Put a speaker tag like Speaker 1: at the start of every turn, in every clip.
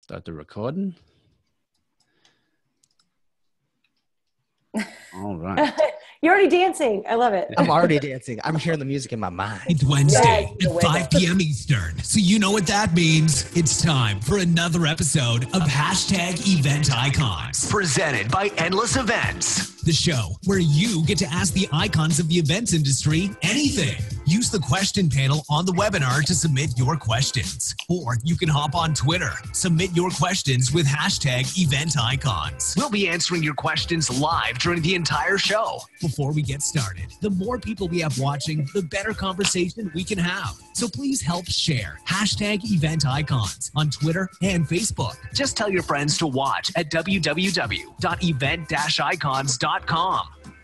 Speaker 1: Start the recording. All right.
Speaker 2: You're already dancing. I love it.
Speaker 3: I'm already dancing. I'm hearing the music in my mind.
Speaker 4: It's Wednesday
Speaker 2: Yes,
Speaker 4: at 5 p.m. Eastern. So you know what that means. It's time for another episode of Hashtag Event Icons.
Speaker 5: Presented by Endless Events.
Speaker 4: The show where you get to ask the icons of the events industry anything. Use the question panel on the webinar to submit your questions. Or you can hop on Twitter. Submit your questions with hashtag Event Icons.
Speaker 5: We'll be answering your questions live during the entire show.
Speaker 4: Before we get started, the more people we have watching, the better conversation we can have. So please help share hashtag Event Icons on Twitter and Facebook.
Speaker 5: Just tell your friends to watch at www.event-icons.com.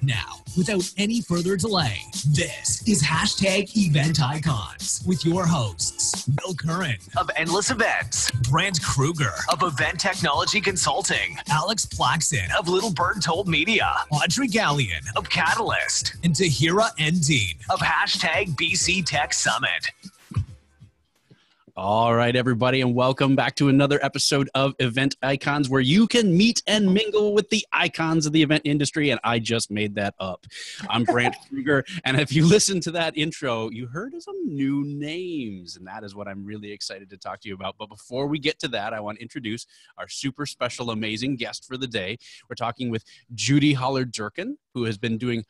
Speaker 4: Now, without any further delay, this is hashtag Event Icons with your hosts, Will Curran
Speaker 5: Of Endless Events.
Speaker 4: Brent Kruger
Speaker 5: Of Event Technology Consulting.
Speaker 4: Alex Plaxton
Speaker 5: Of Little Bird Told Media.
Speaker 4: Audrey Gallien
Speaker 5: Of Catalyst.
Speaker 4: and Tahira Endean.
Speaker 5: Of hashtag BC Tech Summit.
Speaker 1: All right, everybody, and welcome back to another episode of Event Icons, where you can meet and mingle with the icons of the event industry, and I just made that up. I'm Brent Kruger, and if you listen to that intro, you heard some new names, and that is what I'm really excited to talk to you about. But before we get to that, I want to introduce our super special, amazing guest for the day. We're talking with Judi Holler, who has been doing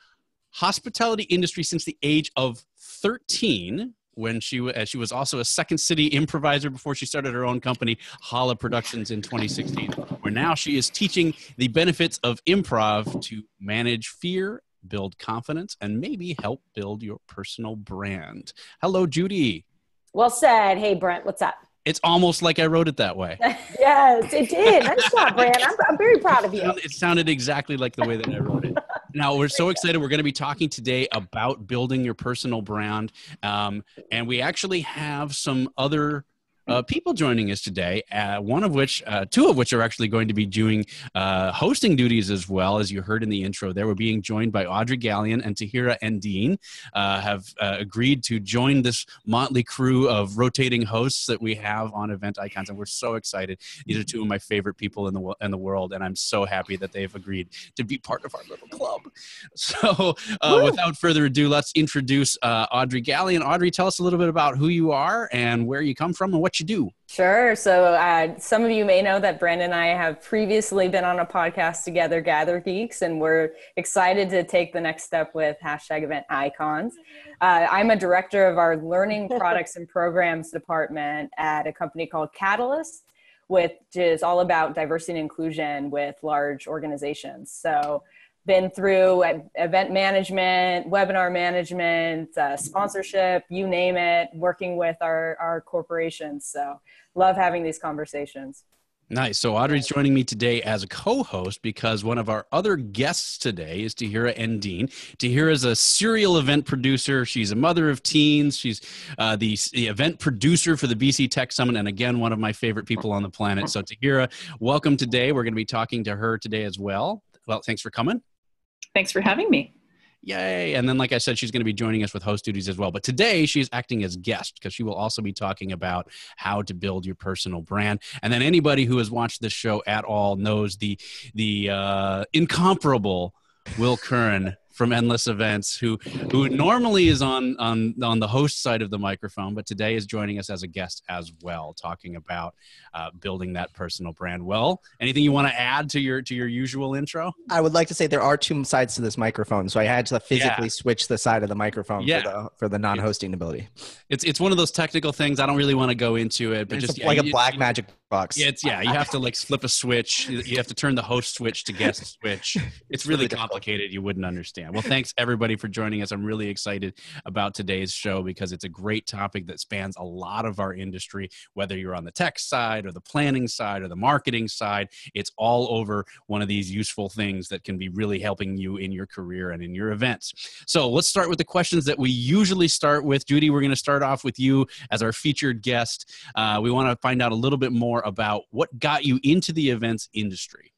Speaker 1: hospitality industry since the age of 13, when she was also a Second City improviser before she started her own company, Holla Productions, in 2016, where now she is teaching the benefits of improv to manage fear, build confidence, and maybe help build your personal brand. Hello, Judi.
Speaker 2: Well said. Hey, Brent, what's up?
Speaker 1: It's almost like I wrote it that way.
Speaker 2: Yes, it did. Nice job, Brent. I'm very proud of you.
Speaker 1: It sounded exactly like the way that I wrote it. Now, we're so excited. We're going to be talking today about building your personal brand. And we actually have some other people joining us today, two of which are actually going to be doing hosting duties as well. As you heard in the intro there, we're being joined by Audrey Gallien and Tahira Endean, have agreed to join this motley crew of rotating hosts that we have on Event Icons, and we're so excited. These are two of my favorite people in the world, and I'm so happy that they've agreed to be part of our little club. So without further ado, let's introduce Audrey Gallien. Audrey, tell us a little bit about who you are and where you come from and what you do.
Speaker 2: Sure. So some of you may know that Brent and I have previously been on a podcast together, Gather Geeks, and we're excited to take the next step with hashtag Event Icons. I'm a director of our Learning Products and Programs department at a company called Catalyst, which is all about diversity and inclusion with large organizations. So been through event management, webinar management, sponsorship, you name it, working with our corporations. So love having these conversations.
Speaker 1: Nice. So Audrey's joining me today as a co-host because one of our other guests today is Tahira Endean. Tahira is a serial event producer. She's a mother of teens. She's the event producer for the BC Tech Summit, and again, one of my favorite people on the planet. So Tahira, welcome today. We're going to be talking to her today as well. Well, thanks for coming.
Speaker 6: Thanks for having me.
Speaker 1: Yay. And then, like I said, she's going to be joining us with host duties as well. But today she's acting as guest because she will also be talking about how to build your personal brand. And then anybody who has watched this show at all knows the incomparable Will Curran from Endless Events, who normally is on the host side of the microphone, but today is joining us as a guest as well, talking about building that personal brand. Well, anything you want to add to your usual intro?
Speaker 3: I would like to say there are two sides to this microphone, so I had to physically switch the side of the microphone for the non-hosting ability.
Speaker 1: It's one of those technical things. I don't really want to go into it, but
Speaker 3: it's like a black magic box.
Speaker 1: You have to like flip a switch. You have to turn the host switch to guest switch. It's really complicated. You wouldn't understand. Well, thanks everybody for joining us. I'm really excited about today's show because it's a great topic that spans a lot of our industry, whether you're on the tech side or the planning side or the marketing side. It's all over one of these useful things that can be really helping you in your career and in your events. So let's start with the questions that we usually start with. Judi, we're going to start off with you as our featured guest. We want to find out a little bit more about what got you into the events industry.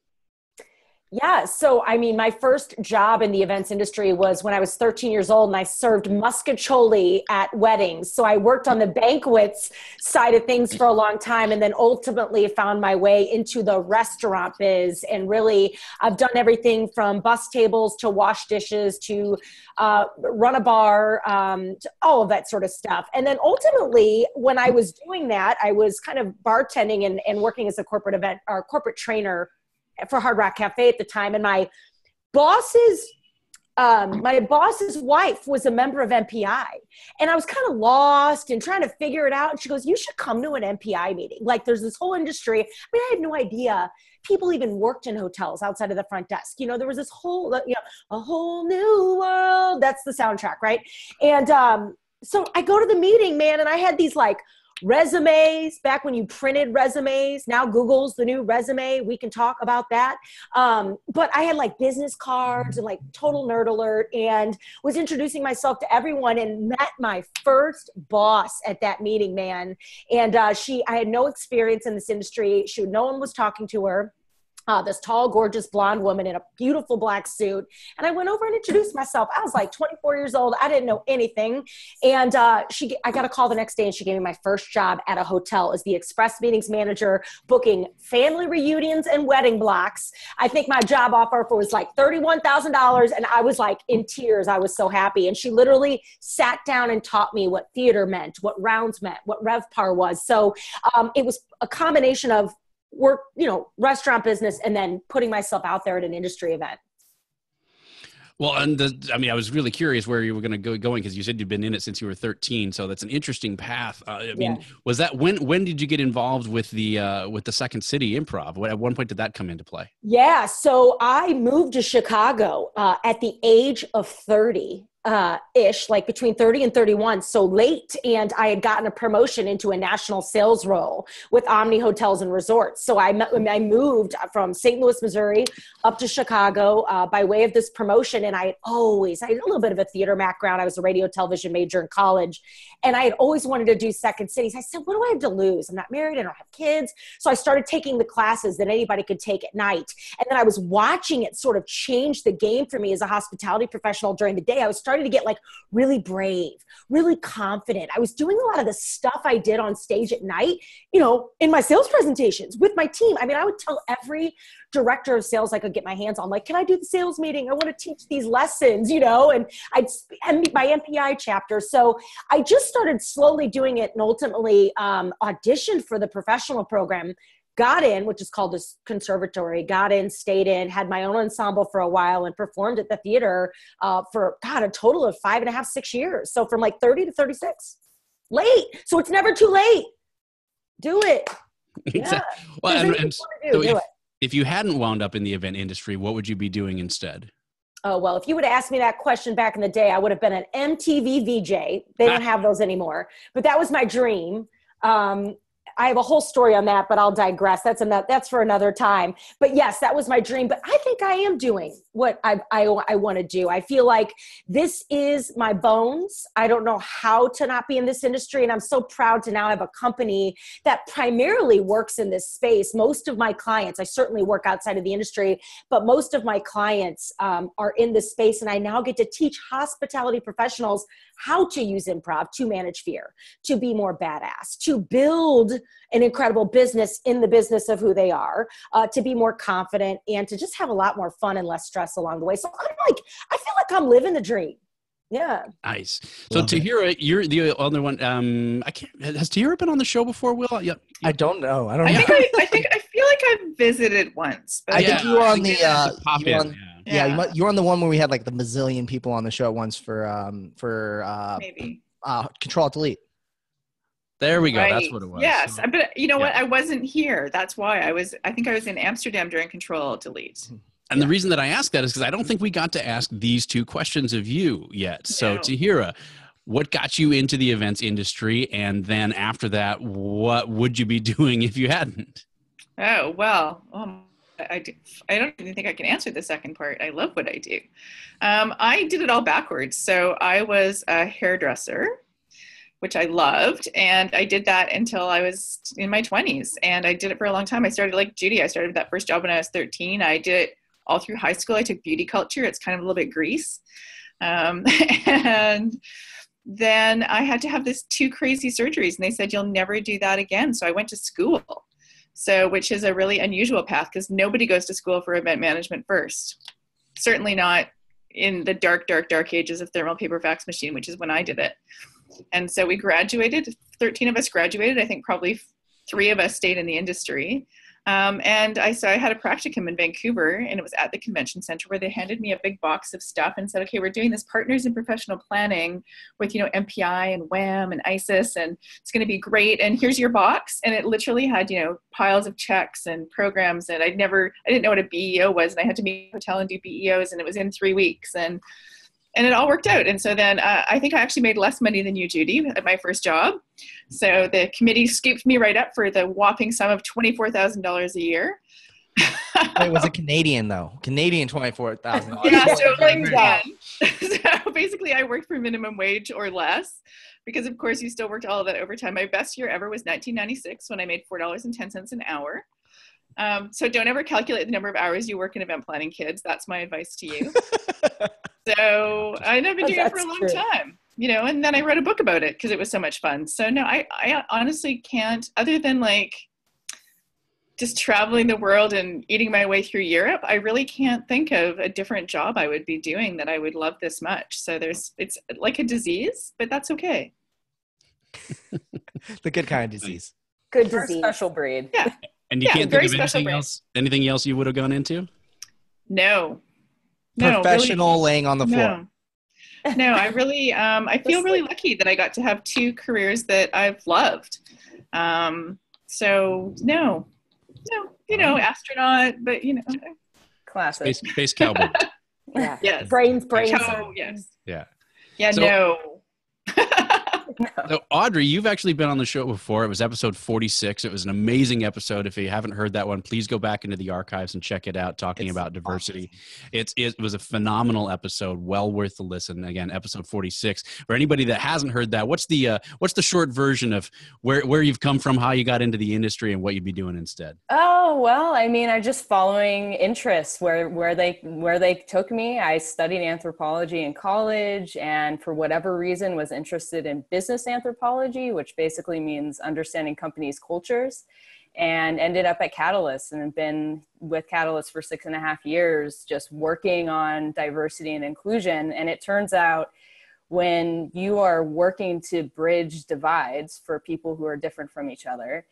Speaker 7: Yeah. So, I mean, my first job in the events industry was when I was 13 years old and I served muscatoli at weddings. So I worked on the banquets side of things for a long time, and then ultimately found my way into the restaurant biz. And really, I've done everything from bus tables to wash dishes to run a bar, to all of that sort of stuff. And then ultimately, when I was doing that, I was kind of bartending and working as a corporate event or corporate trainer for Hard Rock Cafe at the time. And my boss's wife was a member of MPI. And I was kind of lost and trying to figure it out. And she goes, you should come to an MPI meeting. Like, there's this whole industry. I mean, I had no idea people even worked in hotels outside of the front desk. You know, there was this whole, a whole new world. That's the soundtrack, right? And so I go to the meeting, man, and I had these like resumes back when you printed resumes. Now Google's the new resume. We can talk about that. But I had like business cards and like total nerd alert, and was introducing myself to everyone and met my first boss at that meeting, man. And I had no experience in this industry. No one was talking to her. This tall, gorgeous blonde woman in a beautiful black suit. And I went over and introduced myself. I was like 24 years old. I didn't know anything. And I got a call the next day, and she gave me my first job at a hotel as the express meetings manager, booking family reunions and wedding blocks. I think my job offer was like $31,000. And I was like in tears. I was so happy. And she literally sat down and taught me what theater meant, what rounds meant, what RevPAR was. So it was a combination of work, restaurant business, and then putting myself out there at an industry event.
Speaker 1: Well, and I was really curious where you were going to going, because you said you've been in it since you were 13. So that's an interesting path. Was that when did you get involved with the Second City Improv? At one point did that come into play?
Speaker 7: Yeah. So I moved to Chicago at the age of 30. Ish, like between 30 and 31, so late. And I had gotten a promotion into a national sales role with Omni Hotels and Resorts. So I moved from St. Louis, Missouri up to Chicago by way of this promotion. And I had a little bit of a theater background. I was a radio television major in college. And I had always wanted to do Second Cities. I said, what do I have to lose? I'm not married. I don't have kids. So I started taking the classes that anybody could take at night. And then I was watching it sort of change the game for me as a hospitality professional during the day. I was starting to get like really brave, really confident. I was doing a lot of the stuff I did on stage at night, in my sales presentations with my team. I mean, I would tell every director of sales I could get my hands on, like, can I do the sales meeting? I want to teach these lessons, and I'd my MPI chapter. So I just started slowly doing it, and ultimately auditioned for the professional program. Got in, which is called this conservatory, got in, stayed in, had my own ensemble for a while, and performed at the theater for, a total of 5.5, 6 years. So from like 30 to 36. Late. So it's never too late. Do it.
Speaker 1: Exactly.
Speaker 7: Yeah.
Speaker 1: Well,
Speaker 7: do it.
Speaker 1: If you hadn't wound up in the event industry, what would you be doing instead?
Speaker 7: Oh, well, if you would have asked me that question back in the day, I would have been an MTV VJ. They don't have those anymore. But that was my dream. I have a whole story on that, but I'll digress. That's for another time. But yes, that was my dream. But I think I am doing what I want to do. I feel like this is my bones. I don't know how to not be in this industry. And I'm so proud to now have a company that primarily works in this space. Most of my clients, I certainly work outside of the industry, but most of my clients are in this space. And I now get to teach hospitality professionals how to use improv to manage fear, to be more badass, to build an incredible business in the business of who they are, to be more confident, and to just have a lot more fun and less stress along the way. So I feel like I'm living the dream. Yeah.
Speaker 1: Nice. So Tahira, you're the other one. Has Tahira been on the show before, Will? Yeah.
Speaker 3: I don't know.
Speaker 6: I feel like I've visited once. But
Speaker 3: I think you were on the you were on the one where we had like the bazillion people on the show at once for
Speaker 6: maybe
Speaker 3: Control Delete.
Speaker 1: There we go.
Speaker 6: Right.
Speaker 1: That's what it was.
Speaker 6: Yes, but you know what? I wasn't here. That's why I think I was in Amsterdam during Control Delete.
Speaker 1: And the reason that I asked that is because I don't think we got to ask these two questions of you yet. So
Speaker 6: No.
Speaker 1: Tahira, what got you into the events industry? And then after that, what would you be doing if you hadn't?
Speaker 6: Oh, well, I don't even think I can answer the second part. I love what I do. I did it all backwards. So I was a hairdresser, which I loved. And I did that until I was in my 20s. And I did it for a long time. I started like Judi. I started that first job when I was 13. I did it all through high school. I took beauty culture. It's kind of a little bit Grease. And then I had to have this 2 crazy surgeries, and they said, you'll never do that again. So I went to school. So, which is a really unusual path because nobody goes to school for event management first. Certainly not in the dark ages of thermal paper fax machine, which is when I did it. And so we graduated, 13 of us graduated. I think probably 3 of us stayed in the industry. And I had a practicum in Vancouver, and it was at the convention center where they handed me a big box of stuff and said, okay, we're doing this Partners in Professional Planning with, MPI and WHAM and ISIS, and it's going to be great. And here's your box. And it literally had, piles of checks and programs. And I didn't know what a BEO was. And I had to meet a hotel and do BEOs, and it was in 3 weeks. And it all worked out. And so then I think I actually made less money than you, Judi, at my first job. So the committee scooped me right up for the whopping sum of $24,000 a year.
Speaker 3: It was a Canadian, though. Canadian $24,000.
Speaker 6: Yeah, so basically I worked for minimum wage or less because, of course, you still worked all of that overtime. My best year ever was 1996 when I made $4.10 an hour. So don't ever calculate the number of hours you work in event planning, kids. That's my advice to you. So I've been doing it for a long time, and then I wrote a book about it because it was so much fun. So no, I honestly can't, other than just traveling the world and eating my way through Europe, I really can't think of a different job I would be doing that I would love this much. So it's like a disease, but that's okay.
Speaker 3: The good kind of disease.
Speaker 7: Good
Speaker 2: You're
Speaker 7: disease.
Speaker 2: A special breed.
Speaker 6: Yeah.
Speaker 1: And you can't think of anything else you would have gone into?
Speaker 6: No.
Speaker 3: Professional
Speaker 6: really,
Speaker 3: laying on the floor.
Speaker 6: No, I really, I feel really lucky that I got to have 2 careers that I've loved. So no, astronaut, but
Speaker 2: Classic.
Speaker 1: Space cowboy.
Speaker 7: Yeah.
Speaker 6: Yes.
Speaker 7: Brains.
Speaker 6: Yes.
Speaker 1: Yeah.
Speaker 6: Yeah,
Speaker 1: So-
Speaker 6: no.
Speaker 1: So Audrey, you've actually been on the show before. It was episode 46. It was an amazing episode. If you haven't heard that one, please go back into the archives and check it out, talking about diversity. Awesome. It was a phenomenal episode, well worth the listen. Again, episode 46. For anybody that hasn't heard that, what's the short version of where you've come from, how you got into the industry, and what you'd be doing instead?
Speaker 2: Oh, well, I mean, I'm just following interests where they took me. I studied anthropology in college, and for whatever reason was interested in business anthropology, which basically means understanding companies' cultures, and ended up at Catalyst and have been with Catalyst for 6.5 years, just working on diversity and inclusion. And it turns out when you are working to bridge divides for people who are different from each other,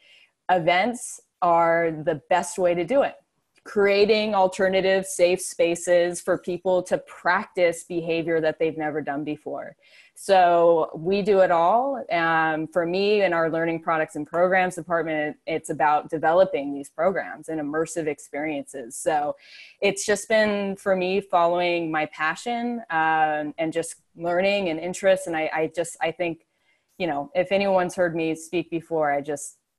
Speaker 2: events are the best way to do it. Creating alternative safe spaces for people to practice behavior that they've never done before. So we do it all. For me, in our learning products and programs department, it's about developing these programs and immersive experiences. So it's just been, for me, following my passion and just learning and interest. And I think, if anyone's heard me speak before,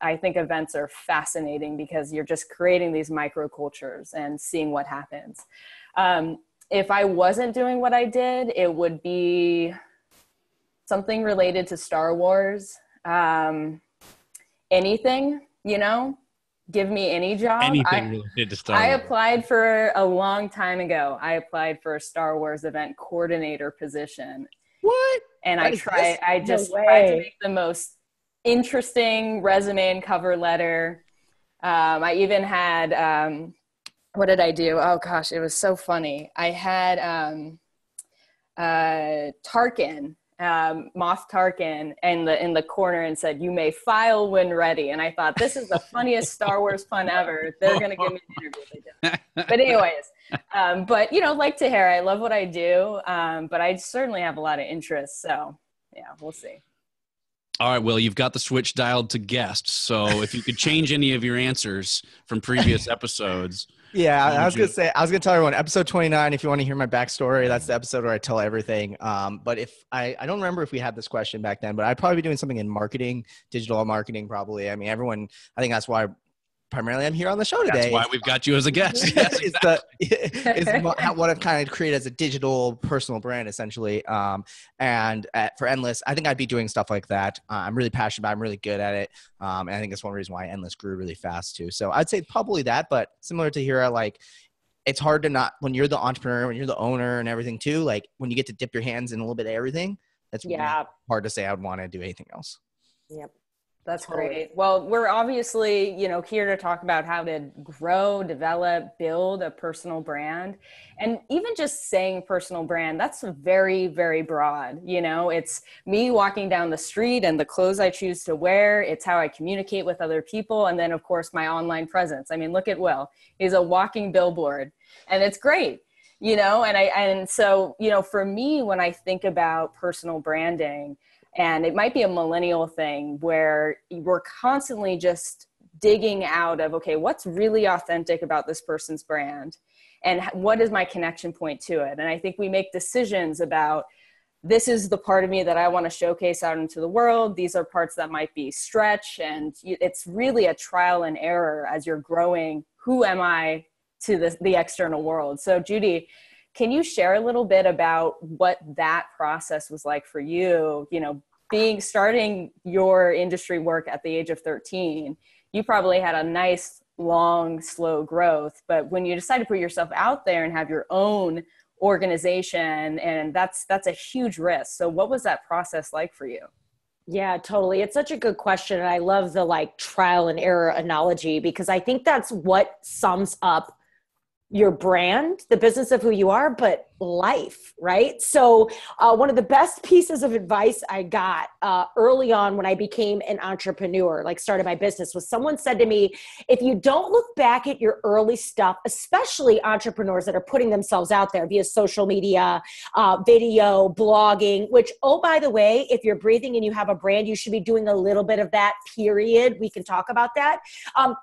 Speaker 2: I think events are fascinating because you're just creating these microcultures and seeing what happens. If I wasn't doing what I did, it would be something related to Star Wars. Anything, give me any job.
Speaker 1: Anything related to Star Wars.
Speaker 2: I applied for a long time ago. I applied for a Star Wars event coordinator position.
Speaker 3: What?
Speaker 2: And I tried to make the most interesting resume and cover letter. I even had, what did I do? Oh gosh, it was so funny. I had Tarkin, Moff Tarkin in the corner and said, "You may file when ready." And I thought, this is the funniest Star Wars pun ever. They're going to give me an interview. They did. But anyways, but like Tahira, I love what I do. But I certainly have a lot of interest. So yeah, we'll see.
Speaker 1: All right, Will, you've got the switch dialed to guest. So if you could change any of your answers from previous episodes.
Speaker 3: Yeah, I was going to tell everyone, episode 29, if you want to hear my backstory, that's the episode where I tell everything. But if I don't remember if we had this question back then, but I'd probably be doing something in marketing, digital marketing, probably. I mean, I think that's why primarily I'm here on the show today.
Speaker 1: That's why we've got you as a guest. Yes,
Speaker 3: it's what I've kind of created as a digital personal brand, essentially. And for Endless, I think I'd be doing stuff like that. I'm really passionate about it. I'm really good at it. And I think that's one reason why Endless grew really fast too. So I'd say probably that, but similar to Tahira, it's hard to not, when you're the entrepreneur, when you're the owner and everything too, like when you get to dip your hands in a little bit of everything, that's really hard to say I would want to do anything else.
Speaker 7: Yep.
Speaker 2: That's great. Well, we're obviously, here to talk about how to grow, develop, build a personal brand. And even just saying personal brand, that's very, very broad. It's me walking down the street and the clothes I choose to wear. It's how I communicate with other people. And then, of course, my online presence. I mean, look at Will. He's a walking billboard, and it's great. And so, for me, when I think about personal branding, and it might be a millennial thing where we're constantly just digging out of, okay, what's really authentic about this person's brand? And what is my connection point to it? And I think we make decisions about, this is the part of me that I want to showcase out into the world. These are parts that might be stretch. And it's really a trial and error as you're growing. Who am I to the external world? So Judi, can you share a little bit about what that process was like for you? Starting your industry work at the age of 13, you probably had a nice, long, slow growth. But when you decide to put yourself out there and have your own organization, and that's a huge risk. So what was that process like for you?
Speaker 7: Yeah, totally. It's such a good question. And I love the trial and error analogy, because I think that's what sums up your brand, the business of who you are, but life, right? So one of the best pieces of advice I got early on when I became an entrepreneur, started my business, was someone said to me, if you don't look back at your early stuff, especially entrepreneurs that are putting themselves out there via social media, video, blogging, which, oh, by the way, if you're breathing and you have a brand, you should be doing a little bit of that, period. We can talk about that.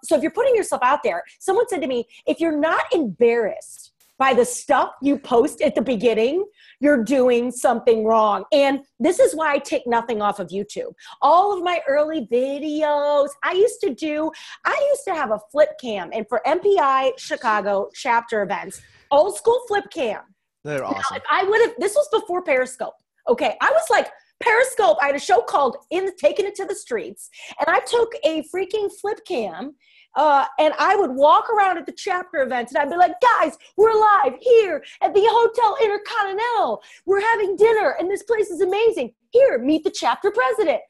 Speaker 7: So if you're putting yourself out there, someone said to me, if you're not embarrassed by the stuff you post at the beginning, you're doing something wrong. And this is why I take nothing off of YouTube. All of my early videos, I used to have a flip cam, and for MPI Chicago chapter events, old school flip cam.
Speaker 3: They're awesome.
Speaker 7: Now, this was before Periscope. Okay. I was like, Periscope, I had a show called Taking It to the Streets, and I took a freaking flip cam, and I would walk around at the chapter events, and I'd be like, guys, we're live here at the Hotel Intercontinental. We're having dinner, and this place is amazing. Here, meet the chapter president.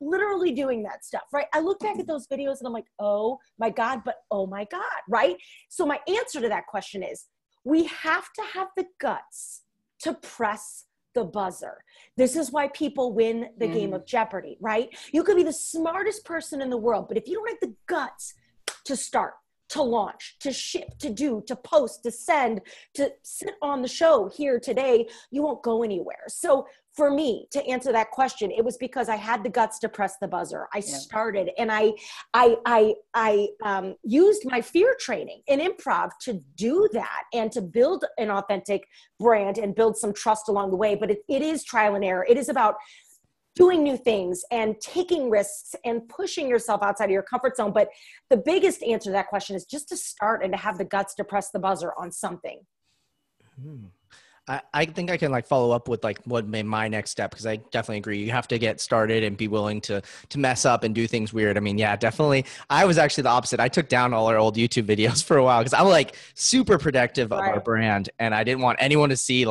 Speaker 7: Literally doing that stuff, right? I look back at those videos, and I'm like, oh my God, but oh my God, right? So my answer to that question is, we have to have the guts to press the buzzer. This is why people win the game of Jeopardy, right? You could be the smartest person in the world, but if you don't have the guts to start, to launch, to ship, to do, to post, to send, to sit on the show here today, you won't go anywhere. So for me, to answer that question, it was because I had the guts to press the buzzer. I started, and I used my fear training in improv to do that and to build an authentic brand and build some trust along the way. But it is trial and error. It is about doing new things and taking risks and pushing yourself outside of your comfort zone. But the biggest answer to that question is just to start and to have the guts to press the buzzer on something.
Speaker 3: I think I can follow up with what made my next step, because I definitely agree. You have to get started and be willing to mess up and do things weird. I mean, yeah, definitely. I was actually the opposite. I took down all our old YouTube videos for a while because I'm super protective of our brand, and I didn't want anyone to see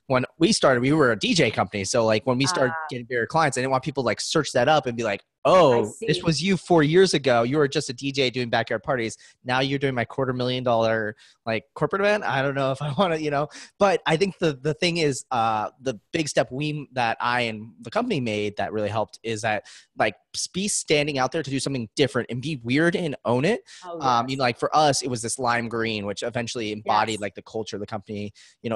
Speaker 3: when we started, we were a DJ company. So when we started getting bigger clients, I didn't want people to search that up and be like, oh, this was you 4 years ago. You were just a DJ doing backyard parties. Now you're doing my $250,000 corporate event. I don't know if I want to, but I think the thing is, the big step that I and the company made that really helped is that be standing out there to do something different and be weird and own it. Oh, yes. For us, it was this lime green, which eventually embodied the culture of the company.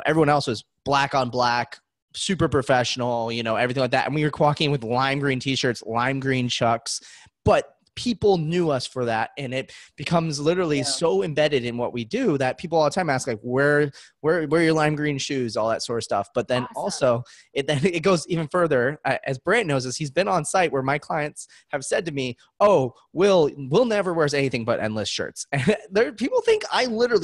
Speaker 3: Everyone else was black on black, super professional, everything like that. And we were walking with lime green t-shirts, lime green chucks, but people knew us for that. And it becomes literally so embedded in what we do that people all the time ask where are your lime green shoes, all that sort of stuff. But then also it goes even further. As Brant knows this, he's been on site where my clients have said to me, oh, Will never wears anything but Endless shirts. And people think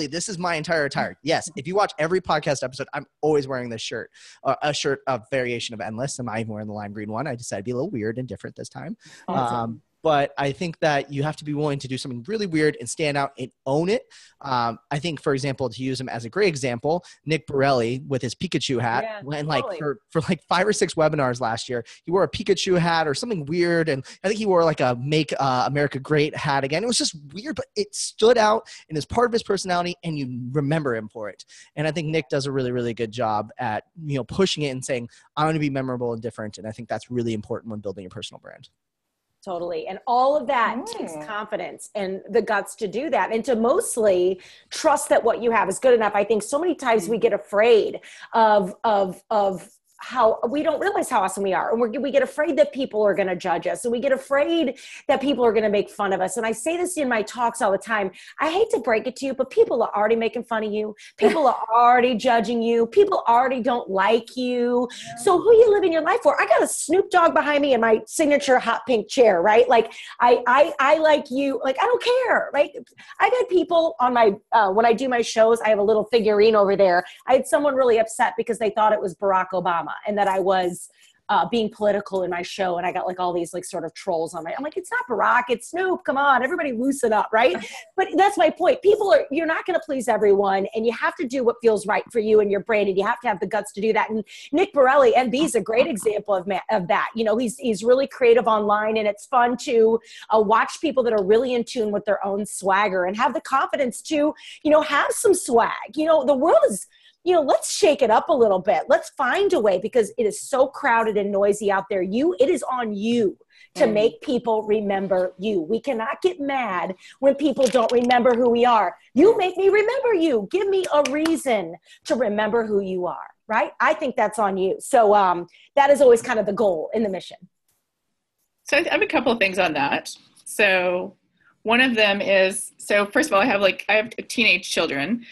Speaker 3: this is my entire attire. Yes. If you watch every podcast episode, I'm always wearing this shirt, a shirt, a variation of Endless. I'm not even wearing the lime green one. I decided to be a little weird and different this time. Awesome. but I think that you have to be willing to do something really weird and stand out and own it. I think, for example, to use him as a great example, Nick Borelli with his Pikachu hat, when like for like 5 or 6 webinars last year, he wore a Pikachu hat or something weird. And I think he wore like a Make America Great hat again. It was just weird, but it stood out and is part of his personality, and you remember him for it. And I think Nick does a really, really good job at, pushing it and saying, I'm going to be memorable and different. And I think that's really important when building your personal brand.
Speaker 7: Totally. And all of that takes confidence and the guts to do that, and to mostly trust that what you have is good enough. I think so many times we get afraid of how we don't realize how awesome we are. And we get afraid that people are going to judge us. And we get afraid that people are going to make fun of us. And I say this in my talks all the time. I hate to break it to you, but people are already making fun of you. People are already judging you. People already don't like you. So who are you living your life for? I got a Snoop Dogg behind me in my signature hot pink chair, right? Like I like you. Like, I don't care, right? I've had people on my, when I do my shows, I have a little figurine over there. I had someone really upset because they thought it was Barack Obama, and that I was being political in my show. And I got like all these like sort of trolls on I'm like, it's not Barack, it's Snoop. Come on, everybody loosen up, right? But that's my point. You're not going to please everyone, and you have to do what feels right for you and your brand, and you have to have the guts to do that. And Nick Borelli, MB, is a great example of that. He's really creative online, and it's fun to watch people that are really in tune with their own swagger and have the confidence to, have some swag. The world is, let's shake it up a little bit. Let's find a way, because it is so crowded and noisy out there. It is on you to make people remember you. We cannot get mad when people don't remember who we are. You make me remember you. Give me a reason to remember who you are, right? I think that's on you. So that is always kind of the goal in the mission.
Speaker 6: So I have a couple of things on that. So one of them is, first of all, I have teenage children,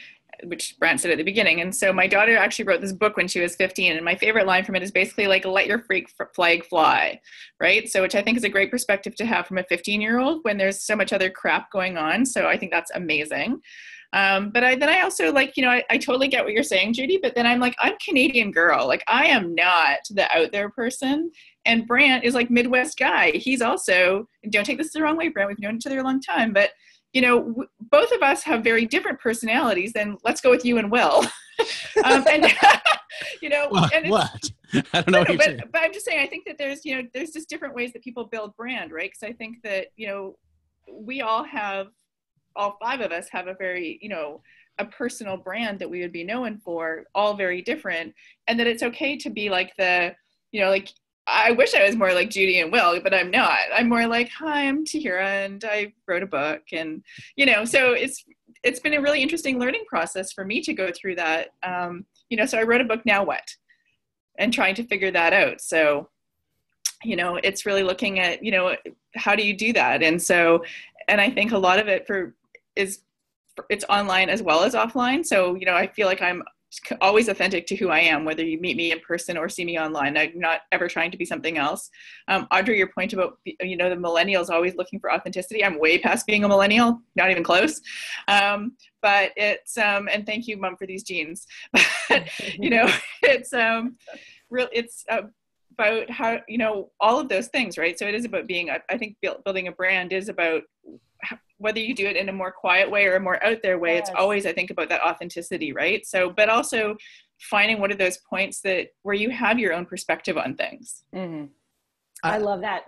Speaker 6: which Brant said at the beginning. And so my daughter actually wrote this book when she was 15. And my favorite line from it is basically like, let your freak flag fly, right? So, which I think is a great perspective to have from a 15-year-old when there's so much other crap going on. So I think that's amazing. But I also I totally get what you're saying, Judi, but then I'm like, I'm Canadian girl. Like, I am not the out there person. And Brant is like Midwest guy. He's also, don't take this the wrong way, Brant, we've known each other a long time, but both of us have very different personalities. Then let's go with you and Will.
Speaker 1: What? I don't know.
Speaker 6: But I'm just saying, I think that there's just different ways that people build brand, right? Because I think that, we all 5 of us have a very, a personal brand that we would be known for, all very different. And that it's okay to be like I wish I was more like Judi and Will, but I'm not. I'm more like, hi, I'm Tahira, and I wrote a book, and so it's been a really interesting learning process for me to go through that. So I wrote a book, Now What, and trying to figure that out. So it's really looking at how do you do that, and I think a lot of it it's online as well as offline. So I feel like I'm always authentic to who I am, whether you meet me in person or see me online. I'm not ever trying to be something else. Audrey, your point about, the millennials always looking for authenticity. I'm way past being a millennial, not even close. But it's, and thank you, Mom, for these jeans. But, it's about how, all of those things, right? So it is about I think building a brand is about whether you do it in a more quiet way or a more out there way. Yes. It's always, I think, about that authenticity, right? So, but also finding what are those points where you have your own perspective on things.
Speaker 7: Mm-hmm. I love that.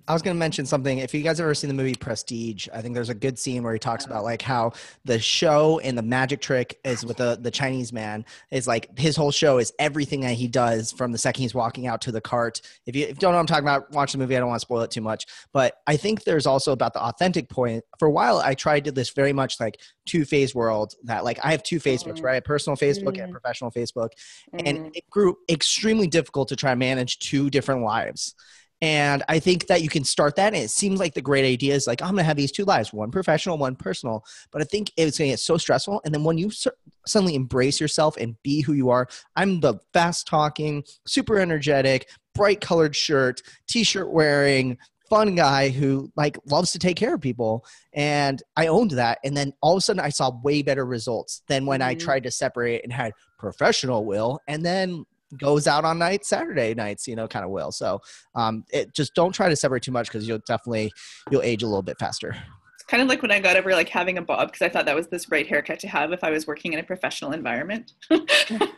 Speaker 3: I was going to mention something. If you guys have ever seen the movie Prestige, I think there's a good scene where he talks about like how the show and the magic trick is with the Chinese man is like his whole show is everything that he does from the second he's walking out to the cart. If you don't know what I'm talking about, watch the movie. I don't want to spoil it too much, but I think there's also about the authentic point. For a while, I tried to this very much like two-phase world that like I have 2 Facebooks, right? A personal Facebook and a professional Facebook. And it grew extremely difficult to try to manage 2 different lives. And I think that you can start that. And it seems like the great idea is like, I'm going to have these 2 lives, one professional, one personal. But I think it's going to get so stressful. And then when you suddenly embrace yourself and be who you are, I'm the fast talking, super energetic, bright colored shirt, t-shirt wearing, fun guy who like loves to take care of people. And I owned that. And then all of a sudden I saw way better results than when I tried to separate and had professional Will. And then goes out on nights, Saturday nights, kind of will. So just don't try to separate too much, because you'll age a little bit faster.
Speaker 6: It's kind of like when I got over like having a bob, because I thought that was this right haircut to have if I was working in a professional environment.
Speaker 7: The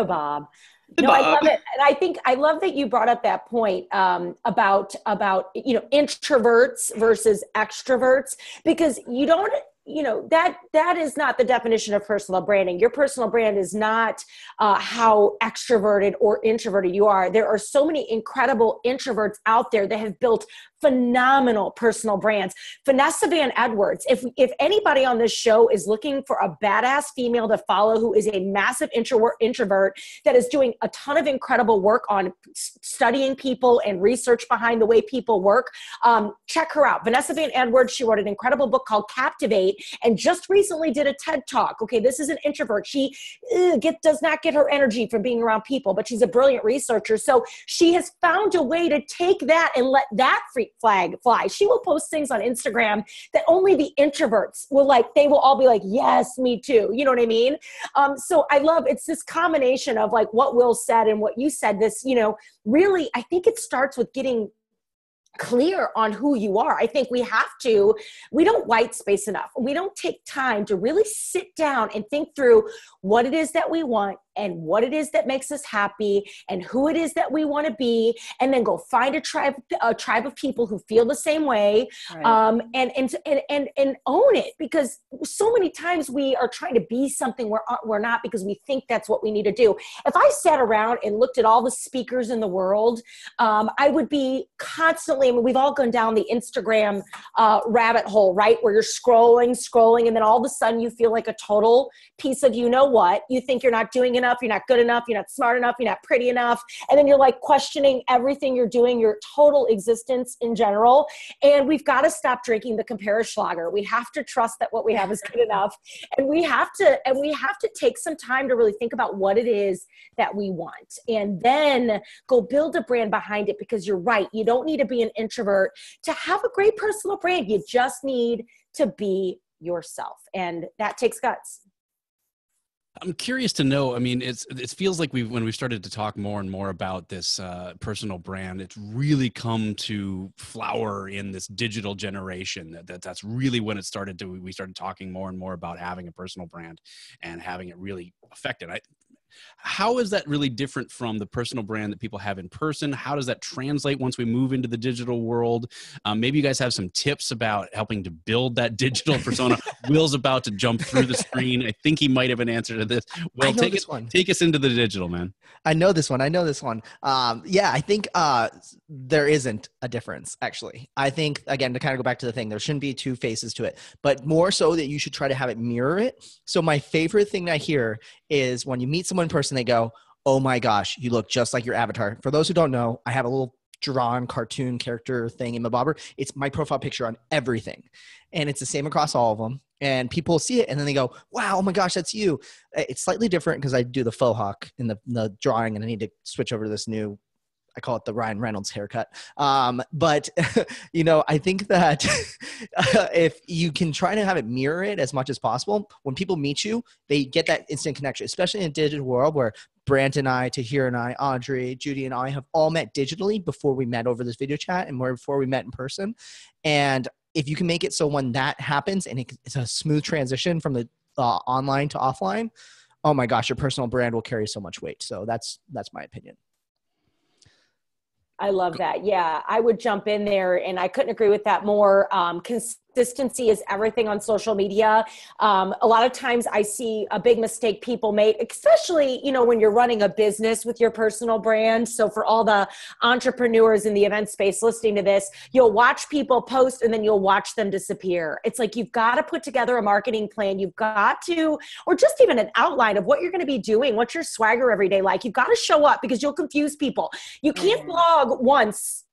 Speaker 7: bob.
Speaker 6: The
Speaker 7: No,
Speaker 6: bob.
Speaker 7: I love it. And I love that you brought up that point about introverts versus extroverts, because that is not the definition of personal branding. Your personal brand is not how extroverted or introverted you are. There are so many incredible introverts out there that have built phenomenal personal brands. Vanessa Van Edwards, if anybody on this show is looking for a badass female to follow who is a massive introvert that is doing a ton of incredible work on studying people and research behind the way people work, check her out. Vanessa Van Edwards, she wrote an incredible book called Captivate, and just recently did a TED Talk. Okay, this is an introvert. She does not get her energy from being around people, but she's a brilliant researcher. So she has found a way to take that and let that flag fly. She will post things on Instagram that only the introverts they will all be like, yes, me too. You know what I mean? So I love, it's this combination of like what Will said and what you said, this, really, I think it starts with getting clear on who you are. I think we don't white space enough. We don't take time to really sit down and think through what it is that we want and what it is that makes us happy and who it is that we want to be, and then go find a tribe of people who feel the same way, right. and own it, because so many times we are trying to be something we're not, because we think that's what we need to do. If I sat around and looked at all the speakers in the world, I would be constantly, we've all gone down the Instagram rabbit hole, right? Where you're scrolling, and then all of a sudden you feel like a total piece of what. You think you're not doing enough, you're not good enough, you're not smart enough, you're not pretty enough. And then you're like questioning everything you're doing, your total existence in general. And we've got to stop drinking the Comparerschlager. We have to trust that what we have is good enough. And we have to take some time to really think about what it is that we want, and then go build a brand behind it, because you're right. You don't need to be an introvert to have a great personal brand. You just need to be yourself. And that takes guts.
Speaker 1: I'm curious to know, it feels like when we started to talk more and more about this personal brand, it's really come to flower in this digital generation. That's really when we started talking more and more about having a personal brand and having it really affected. How is that really different from the personal brand that people have in person? How does that translate once we move into the digital world? Maybe you guys have some tips about helping to build that digital persona. Will's about to jump through the screen. I think he might have an answer to this. Will, take us into the digital, man.
Speaker 3: I know this one. I think there isn't a difference, actually. I think, again, to kind of go back to the thing, there shouldn't be two faces to it, but more so that you should try to have it mirror it. So my favorite thing I hear is when you meet someone in person, they go, oh my gosh, you look just like your avatar. For those who don't know, I have a little drawn cartoon character thing in my bobber. It's my profile picture on everything. And it's the same across all of them. And people see it and then they go, wow, oh my gosh, that's you. It's slightly different because I do the faux hawk in the drawing, and I need to switch over to this new, I call it the Ryan Reynolds haircut. But I think that if you can try to have it mirror it as much as possible, when people meet you, they get that instant connection, especially in a digital world where Brant and I, Tahira and I, Audrey, Judi and I have all met digitally before we met over this video chat and before we met in person. And if you can make it so when that happens and it's a smooth transition from the online to offline, oh my gosh, your personal brand will carry so much weight. So that's my opinion.
Speaker 7: I love that. Yeah, I would jump in there, and I couldn't agree with that more. Consistency is everything on social media. A lot of times I see a big mistake people make, especially, when you're running a business with your personal brand. So for all the entrepreneurs in the event space listening to this, you'll watch people post and then you'll watch them disappear. It's like, you've got to put together a marketing plan. You've got to, or just even an outline of what you're going to be doing. What's your swagger every day like? You've got to show up, because you'll confuse people. You can't blog once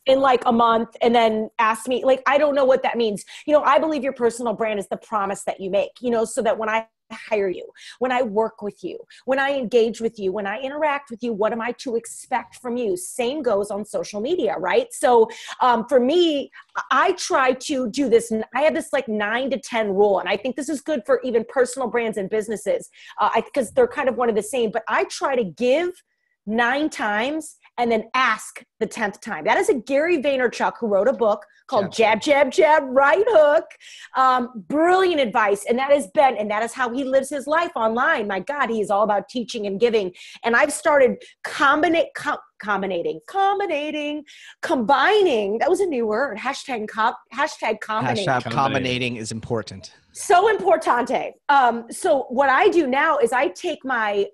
Speaker 7: in like a month and then ask me, like, I don't know what that means. I believe your personal brand is the promise that you make, so that when I hire you, when I work with you, when I engage with you, when I interact with you, what am I to expect from you? Same goes on social media, right? So for me, I try to do this. I have this like 9 to 10 rule. And I think this is good for even personal brands and businesses because they're kind of one of the same, but I try to give 9 times and then ask the 10th time. That is a Gary Vaynerchuk who wrote a book called Jab, Jab, Jab, Right Hook. Brilliant advice. And that is how he lives his life online. My God, he is all about teaching and giving. And I've started combining. That was a new word. Hashtag combinating.
Speaker 3: Hashtag combinating is important.
Speaker 7: So importante. So what I do now is I take my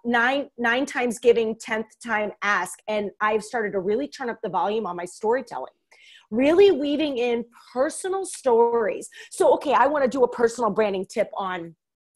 Speaker 7: 9 times giving, 10th time ask, and I've started to really turn up the volume on my storytelling, really weaving in personal stories. So, okay, I want to do a personal branding tip on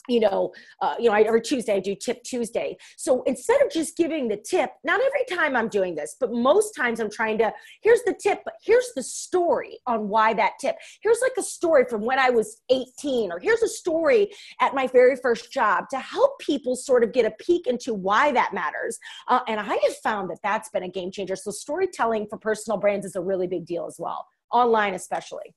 Speaker 7: every Tuesday I do Tip Tuesday. So instead of just giving the tip, not every time I'm doing this, but most times I'm trying to, here's the tip, but here's the story on why that tip. Here's like a story from when I was 18, or here's a story at my very first job to help people sort of get a peek into why that matters. And I have found that that's been a game changer. So storytelling for personal brands is a really big deal as well, online especially.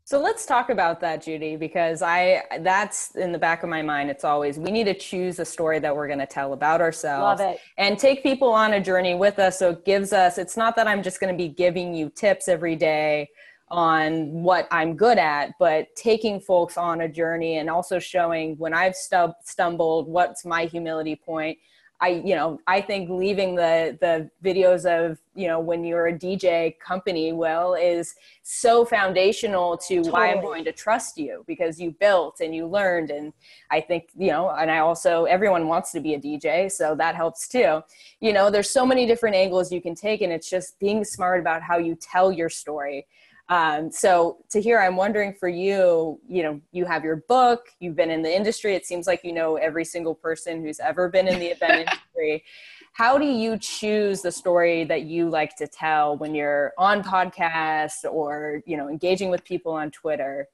Speaker 2: So let's talk about that, Judi, because that's in the back of my mind. It's always, we need to choose a story that we're going to tell about ourselves.
Speaker 7: Love it.
Speaker 2: And take people on a journey with us. So it gives us, it's not that I'm just going to be giving you tips every day on what I'm good at, but taking folks on a journey and also showing when I've stumbled, what's my humility point. I think leaving the videos of, when you're a DJ company, is so foundational to why I'm going to trust you, because you built and you learned. And I think, and I also, everyone wants to be a DJ, so that helps too. There's so many different angles you can take, and it's just being smart about how you tell your story. So Tahira, I'm wondering for you, you have your book, you've been in the industry. It seems like every single person who's ever been in the event industry. How do you choose the story that you like to tell when you're on podcasts or, engaging with people on Twitter?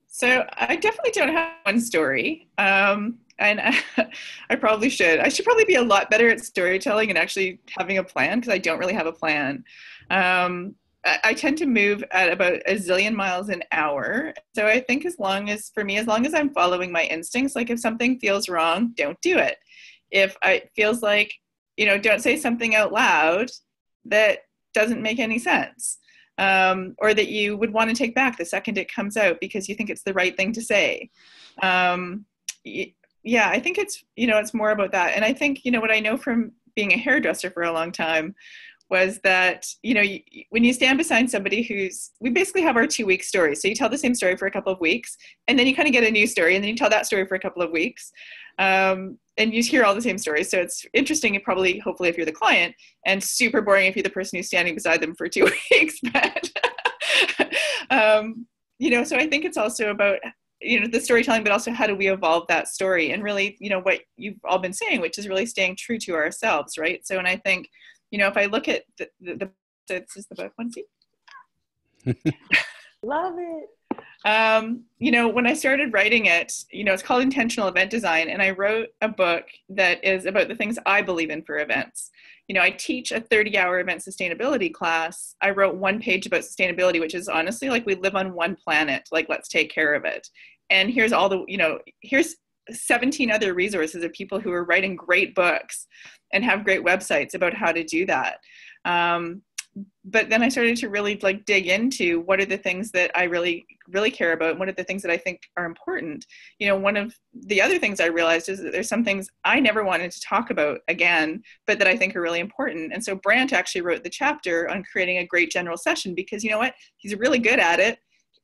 Speaker 6: So I definitely don't have one story. And I probably should. I should probably be a lot better at storytelling and actually having a plan, because I don't really have a plan. I tend to move at about a zillion miles an hour. So I think as long as I'm following my instincts, like if something feels wrong, don't do it. If it feels like, don't say something out loud that doesn't make any sense, or that you would want to take back the second it comes out because you think it's the right thing to say. I think it's more about that. And I think, what I know from being a hairdresser for a long time was that, when you stand beside somebody we basically have our 2-week story. So you tell the same story for a couple of weeks, and then you kind of get a new story, and then you tell that story for a couple of weeks. And you hear all the same stories. So it's interesting, hopefully if you're the client, and super boring if you're the person who's standing beside them for 2 weeks. But, so I think it's also about, the storytelling, but also how do we evolve that story? And really, what you've all been saying, which is really staying true to ourselves, right? So, and I think, if I look at this is the book, one seat.
Speaker 7: Love it.
Speaker 6: When I started writing it, it's called Intentional Event Design, and I wrote a book that is about the things I believe in for events. I teach a 30-hour event sustainability class. I wrote 1 page about sustainability, which is honestly like we live on one planet, like let's take care of it. And here's here's 17 other resources of people who are writing great books and have great websites about how to do that. But then I started to really dig into what are the things that I really, really care about, and what are the things that I think are important. One of the other things I realized is that there's some things I never wanted to talk about again, but that I think are really important. And so Brant actually wrote the chapter on creating a great general session, because you know what? He's really good at it,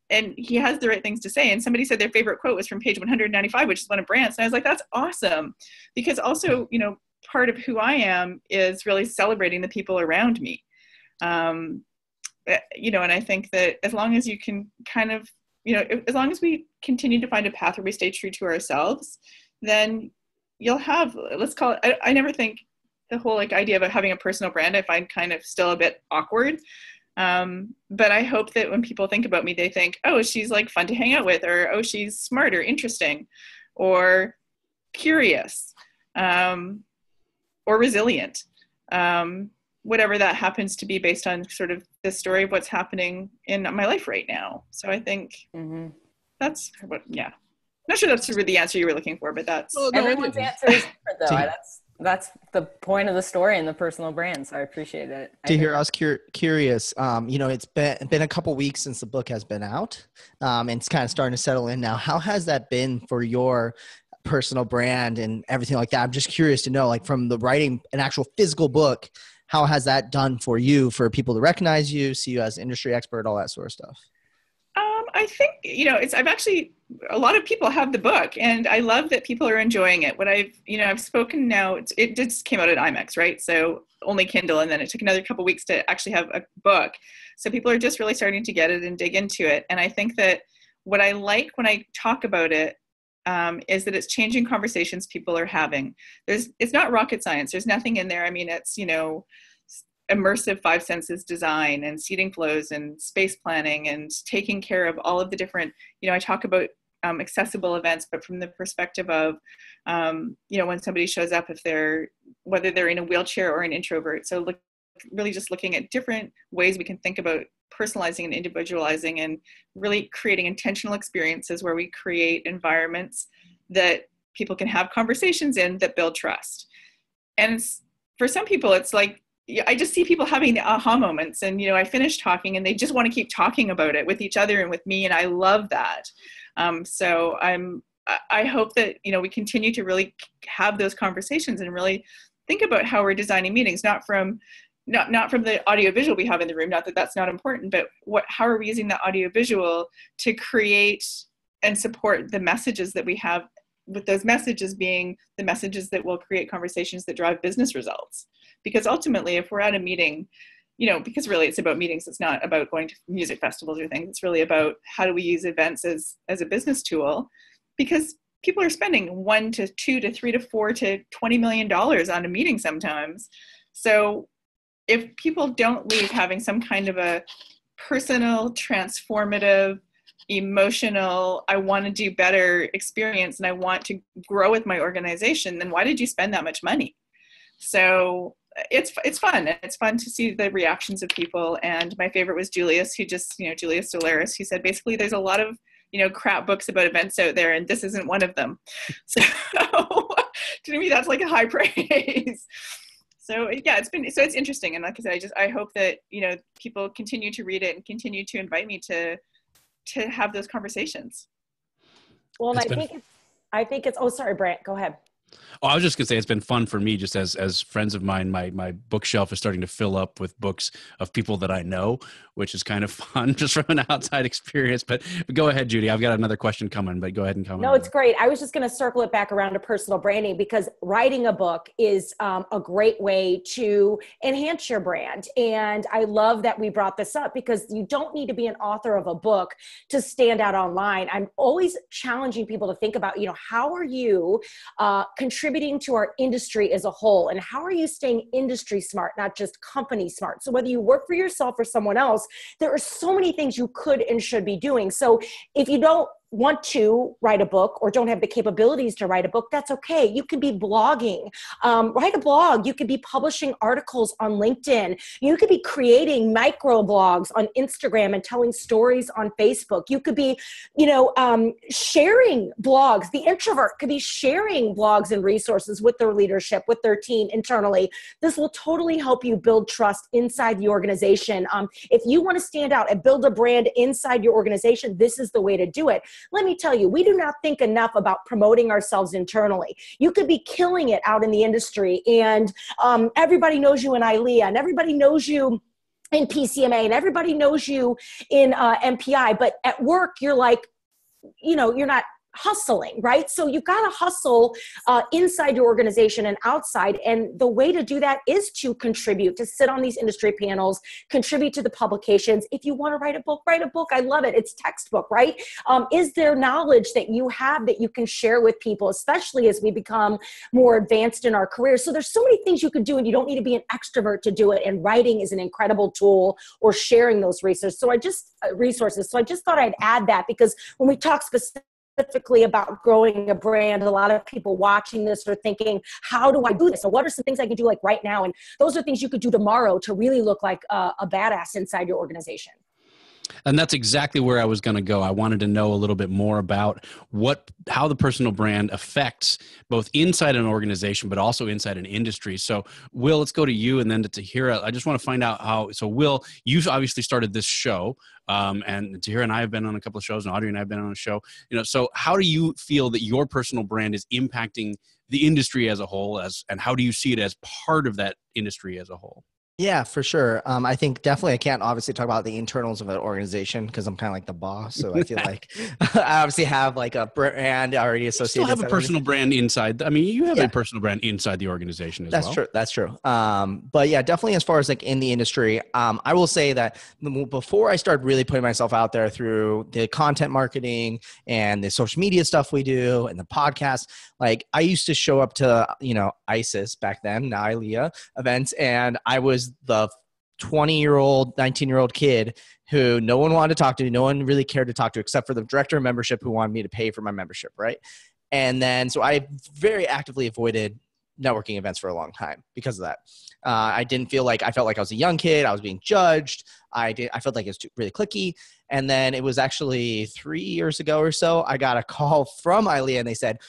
Speaker 6: and he has the right things to say. And somebody said their favorite quote was from page 195, which is one of Brant's. And I was like, that's awesome. Because also, part of who I am is really celebrating the people around me. And I think that as long as you can kind of, as long as we continue to find a path where we stay true to ourselves, then you'll have, let's call it, I never think the whole idea of having a personal brand, I find kind of still a bit awkward. But I hope that when people think about me, they think, oh, she's fun to hang out with, or, oh, she's smart or interesting, or curious, or resilient, whatever that happens to be based on sort of the story of what's happening in my life right now. So I think that's what, yeah. Not sure that's really the answer you were looking for, but that's
Speaker 2: everyone's answer is different though. That's the point of the story and the personal brand. So I appreciate it.
Speaker 3: Tahira, I was curious. It's been a couple weeks since the book has been out, and it's kind of starting to settle in now. How has that been for your personal brand and everything like that? I'm just curious to know, like, from the writing an actual physical book, how has that done for you, for people to recognize you, see you as an industry expert, all that sort of stuff?
Speaker 6: I think, a lot of people have the book, and I love that people are enjoying it. What I've spoken now, it just came out at IMAX, right? So only Kindle, and then it took another couple weeks to actually have a book. So people are just really starting to get it and dig into it. And I think that what I like when I talk about it is that it's changing conversations people are having. It's not rocket science. There's nothing in there. I mean, it's, immersive 5 senses design and seating flows and space planning and taking care of all of the different, I talk about accessible events, but from the perspective of, when somebody shows up, whether they're in a wheelchair or an introvert. So really just looking at different ways we can think about personalizing and individualizing and really creating intentional experiences where we create environments that people can have conversations in that build trust. And for some people, it's like, I just see people having the aha moments, and, I finish talking and they just want to keep talking about it with each other and with me. And I love that. So I hope that, we continue to really have those conversations and really think about how we're designing meetings, not from the audiovisual we have in the room, not that that's not important, but how are we using the audiovisual to create and support the messages that we have, with those messages being the messages that will create conversations that drive business results. Because ultimately, if we're at a meeting, because really it's about meetings, it's not about going to music festivals or things. It's really about how do we use events as a business tool, because people are spending $1 to $2 to $3 to $4 to $20 million on a meeting sometimes. So if people don't leave having some kind of a personal, transformative, emotional, I want to do better experience and I want to grow with my organization, then why did you spend that much money? So it's fun. It's fun to see the reactions of people. And my favorite was Julius, who just, Julius Solaris, who said, basically, there's a lot of, crap books about events out there, and this isn't one of them. So to me, that's like a high praise. So yeah, it's interesting. And like I said, I hope that, people continue to read it and continue to invite me to have those conversations.
Speaker 7: Well, and I think it's, oh, sorry, Brant, go ahead.
Speaker 1: Oh, I was just gonna say it's been fun for me, just as friends of mine. My bookshelf is starting to fill up with books of people that I know, which is kind of fun just from an outside experience. But go ahead, Judi. I've got another question coming, but go ahead and comment.
Speaker 7: No, it's great. I was just going to circle it back around to personal branding, because writing a book is a great way to enhance your brand. And I love that we brought this up, because you don't need to be an author of a book to stand out online. I'm always challenging people to think about, how are you contributing to our industry as a whole, and how are you staying industry smart, not just company smart? So whether you work for yourself or someone else, there are so many things you could and should be doing. So if you don't want to write a book or don't have the capabilities to write a book, that's okay. You could be blogging, write a blog. You could be publishing articles on LinkedIn. You could be creating micro blogs on Instagram and telling stories on Facebook. You could be, sharing blogs. The introvert could be sharing blogs and resources with their leadership, with their team internally. This will totally help you build trust inside the organization. If you want to stand out and build a brand inside your organization, this is the way to do it. Let me tell you, we do not think enough about promoting ourselves internally. You could be killing it out in the industry, and everybody knows you in ILEA, and everybody knows you in PCMA, and everybody knows you in MPI, but at work, you're like, you're not hustling, right? So you've got to hustle inside your organization and outside. And the way to do that is to contribute, to sit on these industry panels, contribute to the publications. If you want to write a book, write a book. I love it. It's textbook, right? Is there knowledge that you have that you can share with people, especially as we become more advanced in our careers? So there's so many things you could do, and you don't need to be an extrovert to do it. And writing is an incredible tool, or sharing those resources. So I just thought I'd add that, because when we talk specifically specifically about growing a brand, a lot of people watching this are thinking, how do I do this? Or what are some things I can do like right now? And those are things you could do tomorrow to really look like a badass inside your organization.
Speaker 1: And that's exactly where I was going to go. I wanted to know a little bit more about how the personal brand affects both inside an organization, but also inside an industry. So Will, let's go to you and then to Tahira. I just want to find out so Will, you've obviously started this show, and Tahira and I have been on a couple of shows, and Audrey and I have been on a show. So how do you feel that your personal brand is impacting the industry as a whole, and how do you see it as part of that industry as a whole?
Speaker 3: Yeah, for sure. I think definitely I can't obviously talk about the internals of an organization because I'm kind of like the boss. So I feel like I obviously have like a brand already associated.
Speaker 1: You still have a personal brand inside. I mean, you have a personal brand inside the organization as well.
Speaker 3: That's true. That's true. But yeah, definitely as far as like in the industry, I will say that before I started really putting myself out there through the content marketing and the social media stuff we do and the podcast, like I used to show up to, ISIS back then, now ILEA events, and I was the 20-year-old, 19-year-old kid who no one wanted to talk to, no one really cared to talk to except for the director of membership who wanted me to pay for my membership, right? And then, so I very actively avoided networking events for a long time because of that. I felt like I was a young kid. I was being judged. I felt like it was really cliquey. And then it was actually 3 years ago or so, I got a call from ILEA and they said,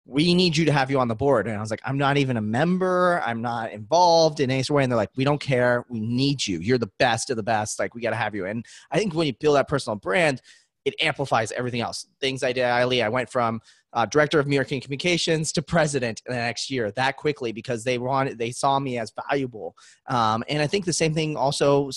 Speaker 3: we need you to have you on the board. And I was like, I'm not even a member. I'm not involved in any sort of way. And they're like, we don't care. We need you. You're the best of the best. Like, we got to have you. And I think when you build that personal brand, it amplifies everything else. Things I did at ILEA, I went from director of marketing communications to president in the next year that quickly because they saw me as valuable. And I think the same thing also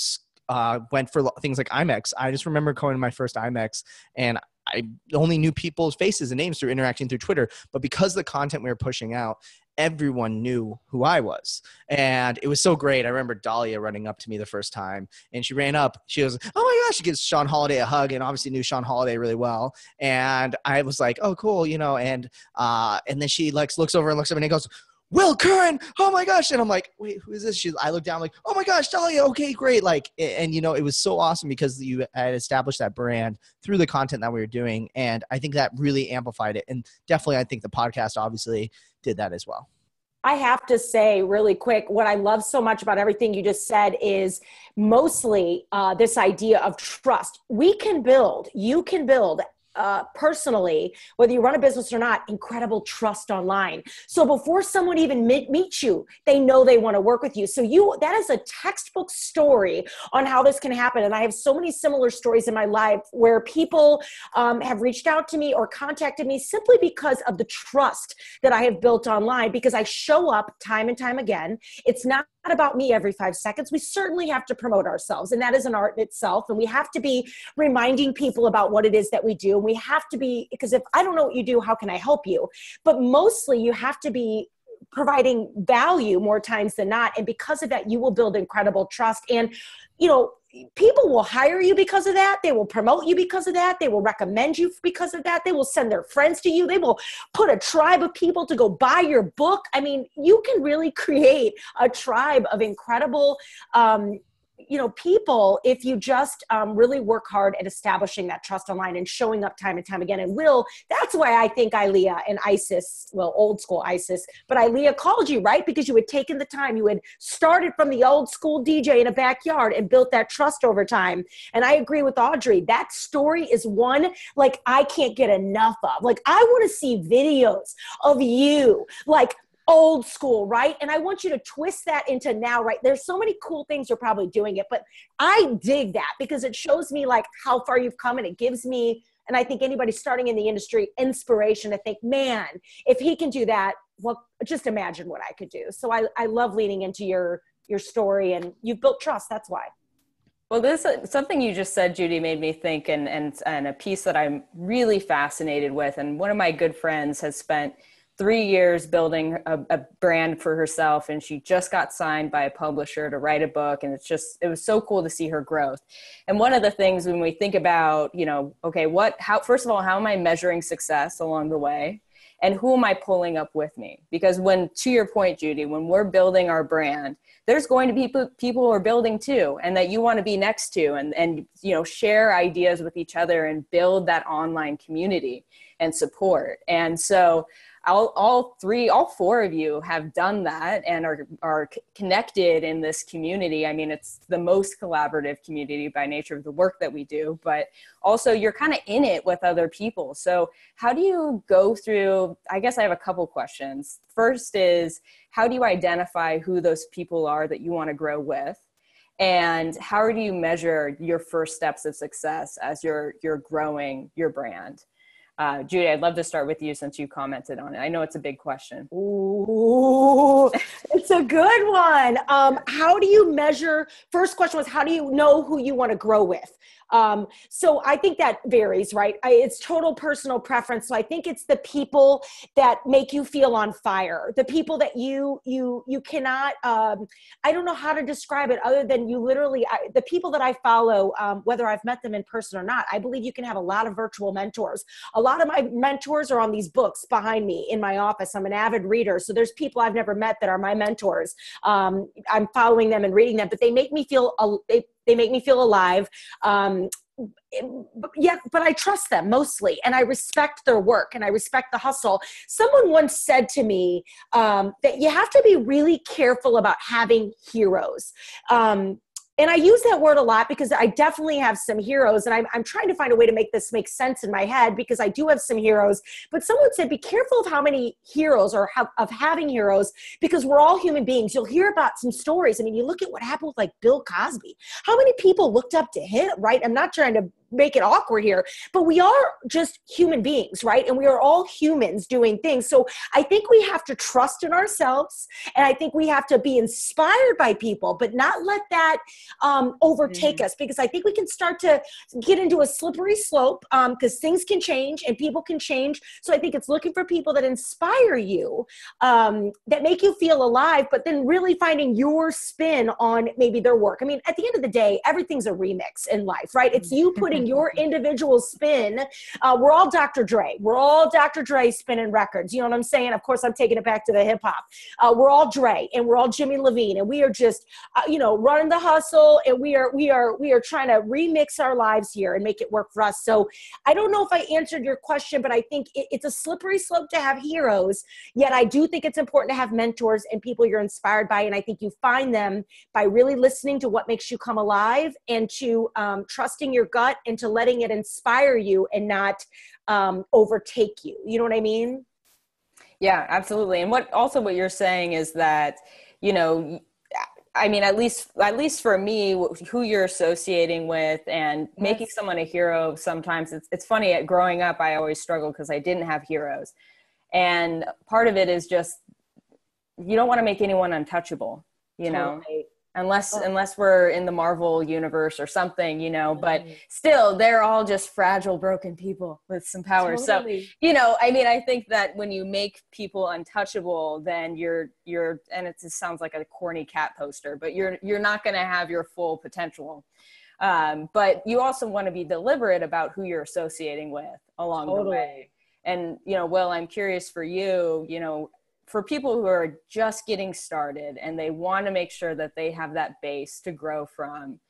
Speaker 3: went for things like IMEX. I just remember going to my first IMEX and I only knew people's faces and names through interacting through Twitter, but because of the content we were pushing out, everyone knew who I was. And it was so great. I remember Dahlia running up to me the first time and she ran up. She goes, oh my gosh, she gives Sean Holiday a hug and obviously knew Sean Holiday really well. And I was like, oh, cool. And then she looks over and he goes, Will, Curran, oh my gosh. And I'm like, wait, who is this? I look down like, oh my gosh, Dahlia, okay, great. And it was so awesome because you had established that brand through the content that we were doing. And I think that really amplified it. And definitely, I think the podcast obviously did that as well.
Speaker 7: I have to say really quick, what I love so much about everything you just said is mostly this idea of trust. You can build personally, whether you run a business or not, incredible trust online. So before someone even meets you, they know they want to work with you. So that is a textbook story on how this can happen. And I have so many similar stories in my life where people have reached out to me or contacted me simply because of the trust that I have built online, because I show up time and time again. It's not about me every 5 seconds. We certainly have to promote ourselves, and that is an art in itself. And we have to be reminding people about what it is that we do. And we have to be, because if I don't know what you do, how can I help you? But mostly you have to be providing value more times than not. And because of that, you will build incredible trust. And, people will hire you because of that. They will promote you because of that. They will recommend you because of that. They will send their friends to you. They will put a tribe of people to go buy your book. I mean, you can really create a tribe of incredible people if you just really work hard at establishing that trust online and showing up time and time again. And that's why I think ILEA and ISIS, well, old school ISIS, but ILEA called you, right? Because you had taken the time, you had started from the old school DJ in a backyard and built that trust over time. And I agree with Audrey. That story is one like I can't get enough of. Like, I want to see videos of you, like, old school, right? And I want you to twist that into now, right? There's so many cool things you're probably doing it, but I dig that because it shows me like how far you've come, and it gives me, and I think anybody starting in the industry, inspiration to think, man, if he can do that, well, just imagine what I could do. So I love leaning into your story, and you've built trust. That's why.
Speaker 2: Well, something you just said, Judi, made me think, and a piece that I'm really fascinated with. And one of my good friends has spent 3 years building a brand for herself, and she just got signed by a publisher to write a book. And it was so cool to see her growth. And one of the things when we think about, okay, first of all, how am I measuring success along the way? And who am I pulling up with me? Because to your point, Judi, when we're building our brand, there's going to be people who are building too, and that you want to be next to, and share ideas with each other and build that online community and support. And so all four of you have done that and are connected in this community. I mean, it's the most collaborative community by nature of the work that we do, but also you're kind of in it with other people. So how do you go through, I guess I have a couple questions. First is, how do you identify who those people are that you want to grow with? And how do you measure your first steps of success as you're growing your brand? Judi, I'd love to start with you since you commented on it. I know it's a big question.
Speaker 7: Ooh, it's a good one. How do you measure? First question was, how do you know who you want to grow with? So I think that varies, right? It's total personal preference. So I think it's the people that make you feel on fire, the people that you cannot, I don't know how to describe it other than you literally, the people that I follow, whether I've met them in person or not, I believe you can have a lot of virtual mentors. A lot of my mentors are on these books behind me in my office. I'm an avid reader. So there's people I've never met that are my mentors. I'm following them and reading them, but they make me feel, they make me feel alive. Yeah, but I trust them mostly, and I respect their work, and I respect the hustle. Someone once said to me that you have to be really careful about having heroes. And I use that word a lot because I definitely have some heroes, and I'm trying to find a way to make this make sense in my head because I do have some heroes. But someone said, be careful of how many heroes or of having heroes, because we're all human beings. You'll hear about some stories. I mean, you look at what happened with like Bill Cosby. How many people looked up to him, right? I'm not trying to make it awkward here, but we are just human beings, right? And we are all humans doing things. So I think we have to trust in ourselves, and I think we have to be inspired by people, but not let that overtake us, because I think we can start to get into a slippery slope because things can change and people can change. So I think it's looking for people that inspire you, that make you feel alive, but then really finding your spin on maybe their work. I mean, at the end of the day, everything's a remix in life, right? It's you putting your individual spin. We're all Dr. Dre. We're all Dr. Dre spinning records. You know what I'm saying? Of course, I'm taking it back to the hip hop. We're all Dre, and we're all Jimmy Levine, and we are just, running the hustle, and we are trying to remix our lives here and make it work for us. So I don't know if I answered your question, but I think it's a slippery slope to have heroes. Yet I do think it's important to have mentors and people you're inspired by, and I think you find them by really listening to what makes you come alive, and to trusting your gut, and to letting it inspire you and not overtake you. You know what I mean?
Speaker 2: Yeah, absolutely. And what you're saying is that, I mean, at least for me, who you're associating with and making someone a hero. Sometimes it's funny, growing up, I always struggled because I didn't have heroes. And part of it is just, you don't want to make anyone untouchable, know, unless we're in the Marvel universe or something, but still they're all just fragile, broken people with some power. Totally. So, I mean, I think that when you make people untouchable, then you're, and it just sounds like a corny cat poster, but you're not going to have your full potential. But you also want to be deliberate about who you're associating with along the way. And, Will, I'm curious for you, for people who are just getting started and they want to make sure that they have that base to grow from,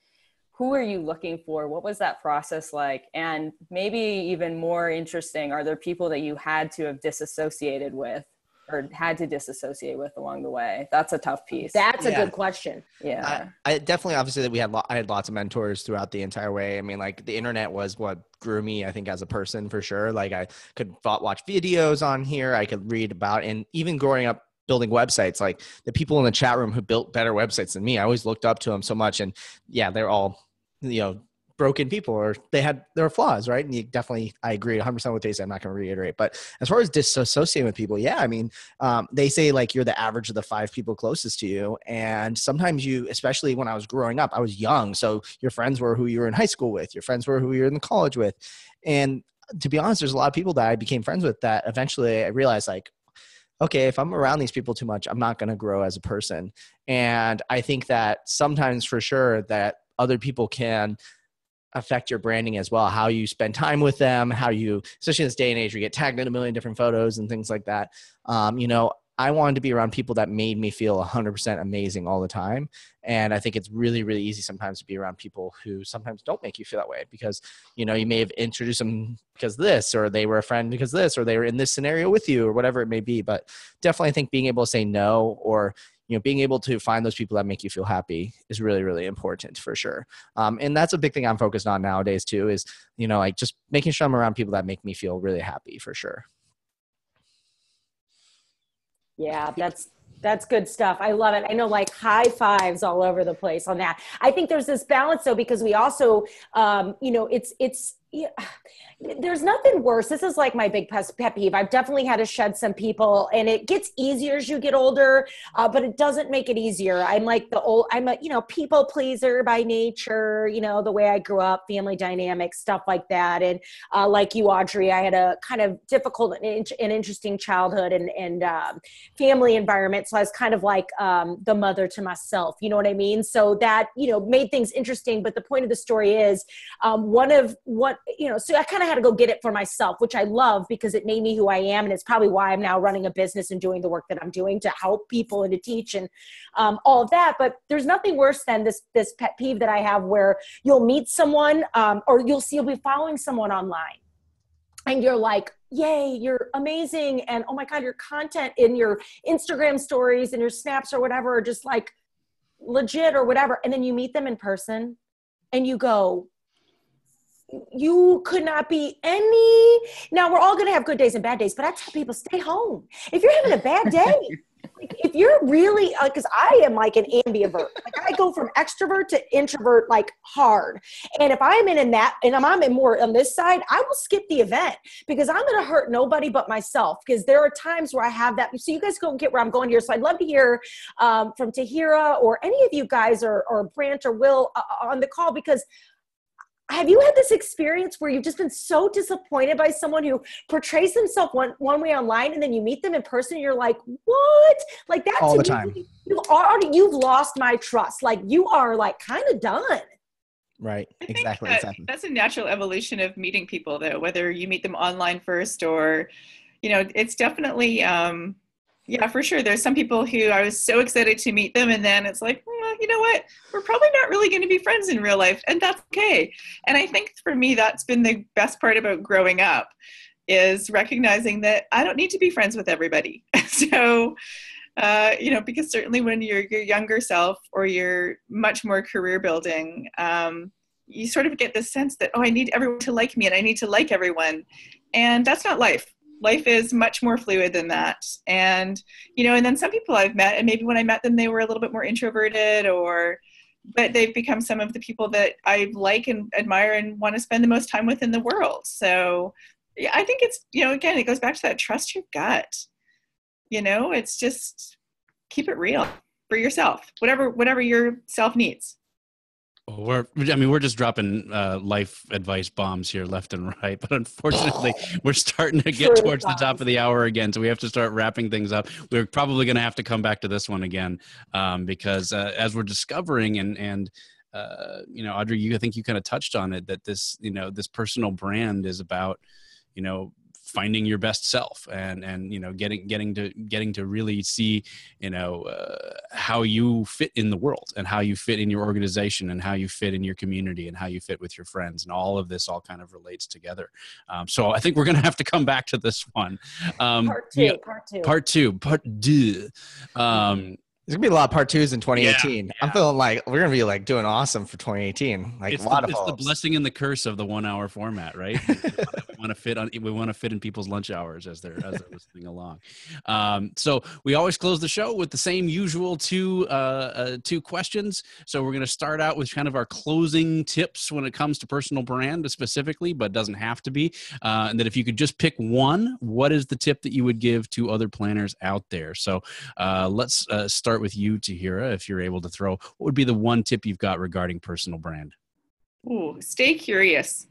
Speaker 2: who are you looking for? What was that process like? And maybe even more interesting, are there people that you had to have disassociated with or had to disassociate with along the way? That's a tough piece.
Speaker 7: That's a good question.
Speaker 2: Yeah.
Speaker 3: I definitely, obviously, that I had lots of mentors throughout the entire way. I mean, like, the internet was what grew me, I think, as a person, for sure. Like, I could watch videos on here. I could read about, and even growing up building websites, like the people in the chat room who built better websites than me, I always looked up to them so much. And yeah, they're all, broken people, or they had their flaws, right? And I agree 100% with what they said. I'm not going to reiterate, but as far as disassociating with people, yeah, I mean, they say like you're the average of the 5 people closest to you. And sometimes especially when I was growing up, I was young. So your friends were who you were in high school with, your friends were who you were in college with. And to be honest, there's a lot of people that I became friends with that eventually I realized, like, okay, if I'm around these people too much, I'm not going to grow as a person. And I think that sometimes, for sure, that other people can affect your branding as well. How you spend time with them, how you, especially in this day and age, where you get tagged in a million different photos and things like that. You know, I wanted to be around people that made me feel 100% amazing all the time. And I think it's really, really easy sometimes to be around people who sometimes don't make you feel that way because, you know, you may have introduced them because this, or they were a friend because this, or they were in this scenario with you or whatever it may be. But definitely I think being able to say no, or, you know, being able to find those people that make you feel happy is really, really important for sure. And that's a big thing I'm focused on nowadays too, is, you know, like just making sure I'm around people that make me feel really happy for sure.
Speaker 7: Yeah, that's good stuff. I love it. I know, like, high fives all over the place on that. I think there's this balance though, because we also, you know, yeah, there's nothing worse. This is like my big pet peeve. I've definitely had to shed some people, and it gets easier as you get older, but it doesn't make it easier. I'm a, you know, people pleaser by nature, you know, the way I grew up, family dynamics, stuff like that. And like you, Audrey, I had a kind of difficult and interesting childhood and family environment. So I was kind of like the mother to myself, you know what I mean? So that, you know, made things interesting. But the point of the story is you know, so I kind of had to go get it for myself, which I love because it made me who I am. And it's probably why I'm now running a business and doing the work that I'm doing to help people and to teach and all of that. But there's nothing worse than this pet peeve that I have, where you'll meet someone or you'll be following someone online. And you're like, yay, you're amazing. And oh my God, your content in your Instagram stories and your snaps or whatever are just like legit or whatever. And then you meet them in person and you go, you could not be any. Now, we're all going to have good days and bad days, but I tell people, stay home. If you're having a bad day, like, if you're really, because I am like an ambivert, like I go from extrovert to introvert, like hard. And if I'm in that, and I'm in more on this side, I will skip the event because I'm going to hurt nobody but myself. Because there are times where I have that. So you guys go get where I'm going here. So I'd love to hear from Tahira or any of you guys or Brant or Will on the call, because have you had this experience where you've just been so disappointed by someone who portrays themselves one way online, and then you meet them in person and you're like, what? Like that
Speaker 3: all the time.
Speaker 7: You've lost my trust. Like you are like kind of done.
Speaker 3: Right.
Speaker 6: I think
Speaker 3: Exactly.
Speaker 6: That's a natural evolution of meeting people though, whether you meet them online first or, you know, it's definitely, yeah, for sure. There's some people who I was so excited to meet them, and then it's like, you know what? We're probably not really going to be friends in real life, and that's okay. And I think for me, that's been the best part about growing up, is recognizing that I don't need to be friends with everybody. So, you know, because certainly when you're your younger self or you're much more career building, you sort of get this sense that, oh, I need everyone to like me and I need to like everyone. And that's not life. Life is much more fluid than that. And, you know, and then some people I've met, and maybe when I met them, they were a little bit more introverted, but they've become some of the people that I like and admire and want to spend the most time with in the world. So yeah, I think it's, you know, again, it goes back to that trust your gut. You know, it's just keep it real for yourself, whatever your self needs.
Speaker 1: We're just dropping life advice bombs here left and right, but unfortunately we're starting to get towards the top of the hour again, so we have to start wrapping things up. We're probably going to have to come back to this one again because as we're discovering and you know, Audrey, I think you kind of touched on it, that this, you know, this personal brand is about, you know, finding your best self and you know, getting to really see, you know, how you fit in the world and how you fit in your organization and how you fit in your community and how you fit with your friends, and all of this all kind of relates together. So I think we're going to have to come back to this one. Part two.
Speaker 3: There's gonna be a lot of part twos in 2018.
Speaker 1: Yeah.
Speaker 3: I'm feeling like we're gonna be like doing awesome for 2018. Like
Speaker 1: it's
Speaker 3: a lot of
Speaker 1: it's the blessing and the curse of the 1 hour format, right? we want to fit in people's lunch hours as they're listening along. So we always close the show with the same usual two questions. So we're gonna start out with kind of our closing tips when it comes to personal brand specifically, but doesn't have to be. And that if you could just pick one, what is the tip that you would give to other planners out there? So let's start with you, Tahira, if you're able to throw. What would be the one tip you've got regarding personal brand?
Speaker 6: Ooh, stay curious.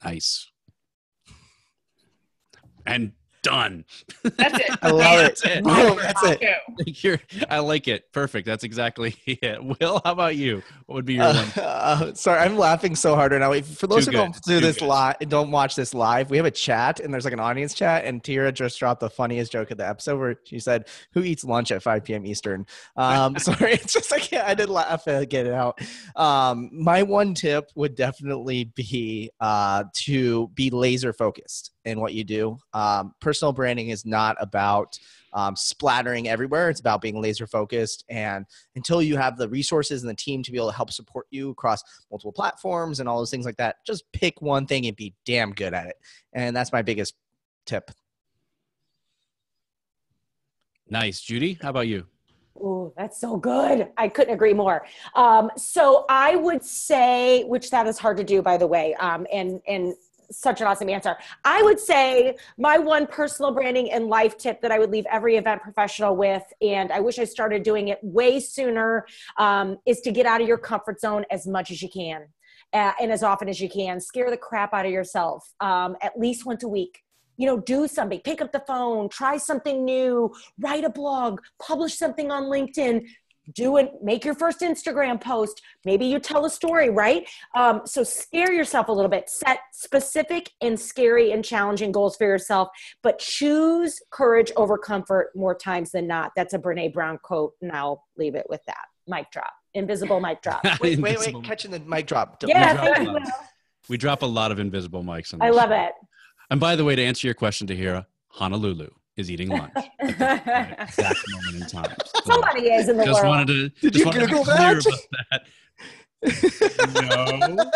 Speaker 1: Nice. And Done.
Speaker 6: That's it.
Speaker 3: I love it.
Speaker 1: That's it.
Speaker 3: Boom, that's it.
Speaker 6: Go.
Speaker 1: I like it. Perfect. That's exactly it. Will, how about you? What would be your one?
Speaker 3: Sorry, I'm laughing so hard right now. For those
Speaker 1: Too
Speaker 3: who don't
Speaker 1: good.
Speaker 3: do
Speaker 1: Too
Speaker 3: this
Speaker 1: good.
Speaker 3: live, don't watch this live, we have a chat and there's like an audience chat. And Tahira just dropped the funniest joke of the episode where she said, "Who eats lunch at 5 p.m. Eastern?" Sorry, it's just like I did laugh to get it out. My one tip would definitely be to be laser focused in what you do. Personal branding is not about splattering everywhere. It's about being laser focused. And until you have the resources and the team to be able to help support you across multiple platforms and all those things like that, just pick one thing and be damn good at it. And that's my biggest tip.
Speaker 1: Nice. Judi, how about you?
Speaker 7: Oh, that's so good. I couldn't agree more. So I would say, which that is hard to do, by the way, and such an awesome answer. I would say my one personal branding and life tip that I would leave every event professional with, and I wish I started doing it way sooner, is to get out of your comfort zone as much as you can and as often as you can. Scare the crap out of yourself at least once a week. You know, do something, pick up the phone, try something new, write a blog, publish something on LinkedIn, do it, make your first Instagram post. Maybe you tell a story, right? So scare yourself a little bit, set specific and scary and challenging goals for yourself, but choose courage over comfort more times than not. That's a Brene Brown quote, and I'll leave it with that. Mic drop, invisible mic drop.
Speaker 3: Wait, catching the mic drop.
Speaker 7: Yeah,
Speaker 1: We drop a lot of invisible mics on
Speaker 7: I
Speaker 1: this
Speaker 7: love
Speaker 1: show.
Speaker 7: it.
Speaker 1: And by the way, to answer your question, Tahira, Honolulu is eating lunch at the exact moment in time. So
Speaker 7: Somebody is in the
Speaker 1: just
Speaker 7: world.
Speaker 1: wanted to
Speaker 3: Did you
Speaker 1: wanted to be
Speaker 3: Google
Speaker 1: clear
Speaker 3: that?
Speaker 1: about that. No.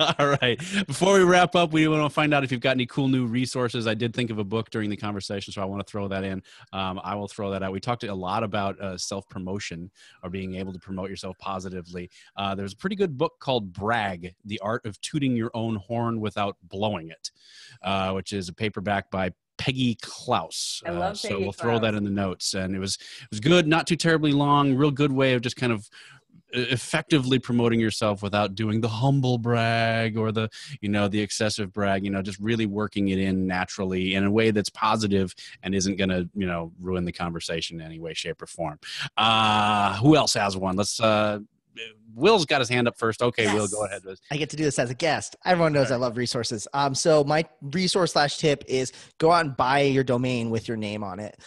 Speaker 1: All right. Before we wrap up, we want to find out if you've got any cool new resources. I did think of a book during the conversation, so I want to throw that in. I will throw that out. We talked a lot about self-promotion or being able to promote yourself positively. There's a pretty good book called Brag, The Art of Tooting Your Own Horn Without Blowing It, which is a paperback by Peggy Klaus.
Speaker 2: I love
Speaker 1: so
Speaker 2: Peggy
Speaker 1: we'll throw that
Speaker 2: Klaus.
Speaker 1: in the notes. And it was good, not too terribly long, real good way of just kind of effectively promoting yourself without doing the humble brag or the excessive brag, just really working it in naturally in a way that's positive and isn't going to, ruin the conversation in any way, shape, or form. Who else has one? Let's, Will's got his hand up first. Okay, yes. Will, go ahead.
Speaker 3: I get to do this as a guest. Everyone knows I love resources. So my resource /tip is go out and buy your domain with your name on it.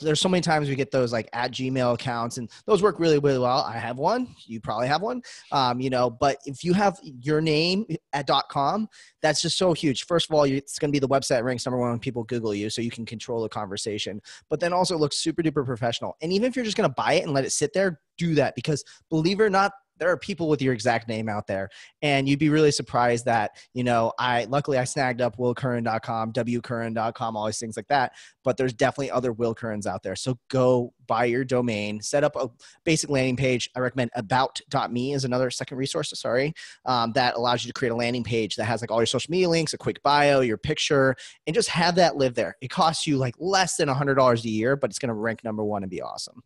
Speaker 3: There's so many times we get those like @Gmail accounts, and those work really, really well. I have one. You probably have one. But if you have your name at .com, that's just so huge. First of all, it's going to be the website that ranks #1 when people Google you, so you can control the conversation. But then also it looks super duper professional. And even if you're just going to buy it and let it sit there, do that, because believe it or not, there are people with your exact name out there, and you'd be really surprised that, luckily I snagged up willcurran.com, wcurran.com, all these things like that, but there's definitely other Will Currans out there. So go buy your domain, set up a basic landing page. I recommend about.me is another second resource, that allows you to create a landing page that has like all your social media links, a quick bio, your picture, and just have that live there. It costs you like less than $100 a year, but it's going to rank #1 and be awesome.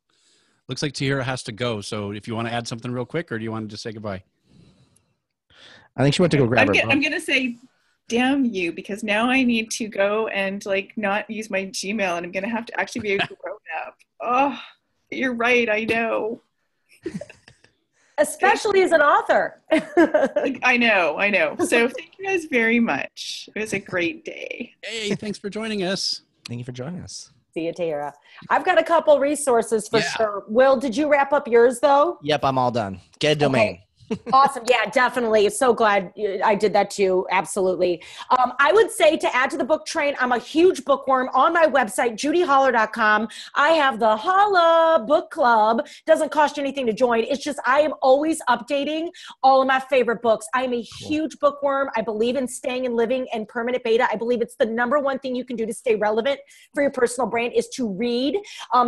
Speaker 1: Looks like Tahira has to go. So if you want to add something real quick, or do you want to just say goodbye?
Speaker 3: I think she went to go grab her.
Speaker 6: I'm going to say, damn you, because now I need to go and not use my Gmail, and I'm going to have to actually be a grown up. Oh, you're right. I know.
Speaker 7: Especially as an author.
Speaker 6: I know. So thank you guys very much. It was a great day.
Speaker 1: Hey, thanks for joining us.
Speaker 3: Thank you for joining us.
Speaker 7: See you, Tahira. I've got a couple resources for sure. Will, did you wrap up yours though?
Speaker 3: Yep, I'm all done. Get a domain.
Speaker 7: Okay. Awesome. Yeah, definitely. So glad I did that too. Absolutely. I would say to add to the book train, I'm a huge bookworm. On my website, judiholler.com, I have the Holla book club. Doesn't cost you anything to join. It's just I am always updating all of my favorite books. I am a huge bookworm. I believe in staying and living in permanent beta. I believe it's the #1 thing you can do to stay relevant for your personal brand is to read.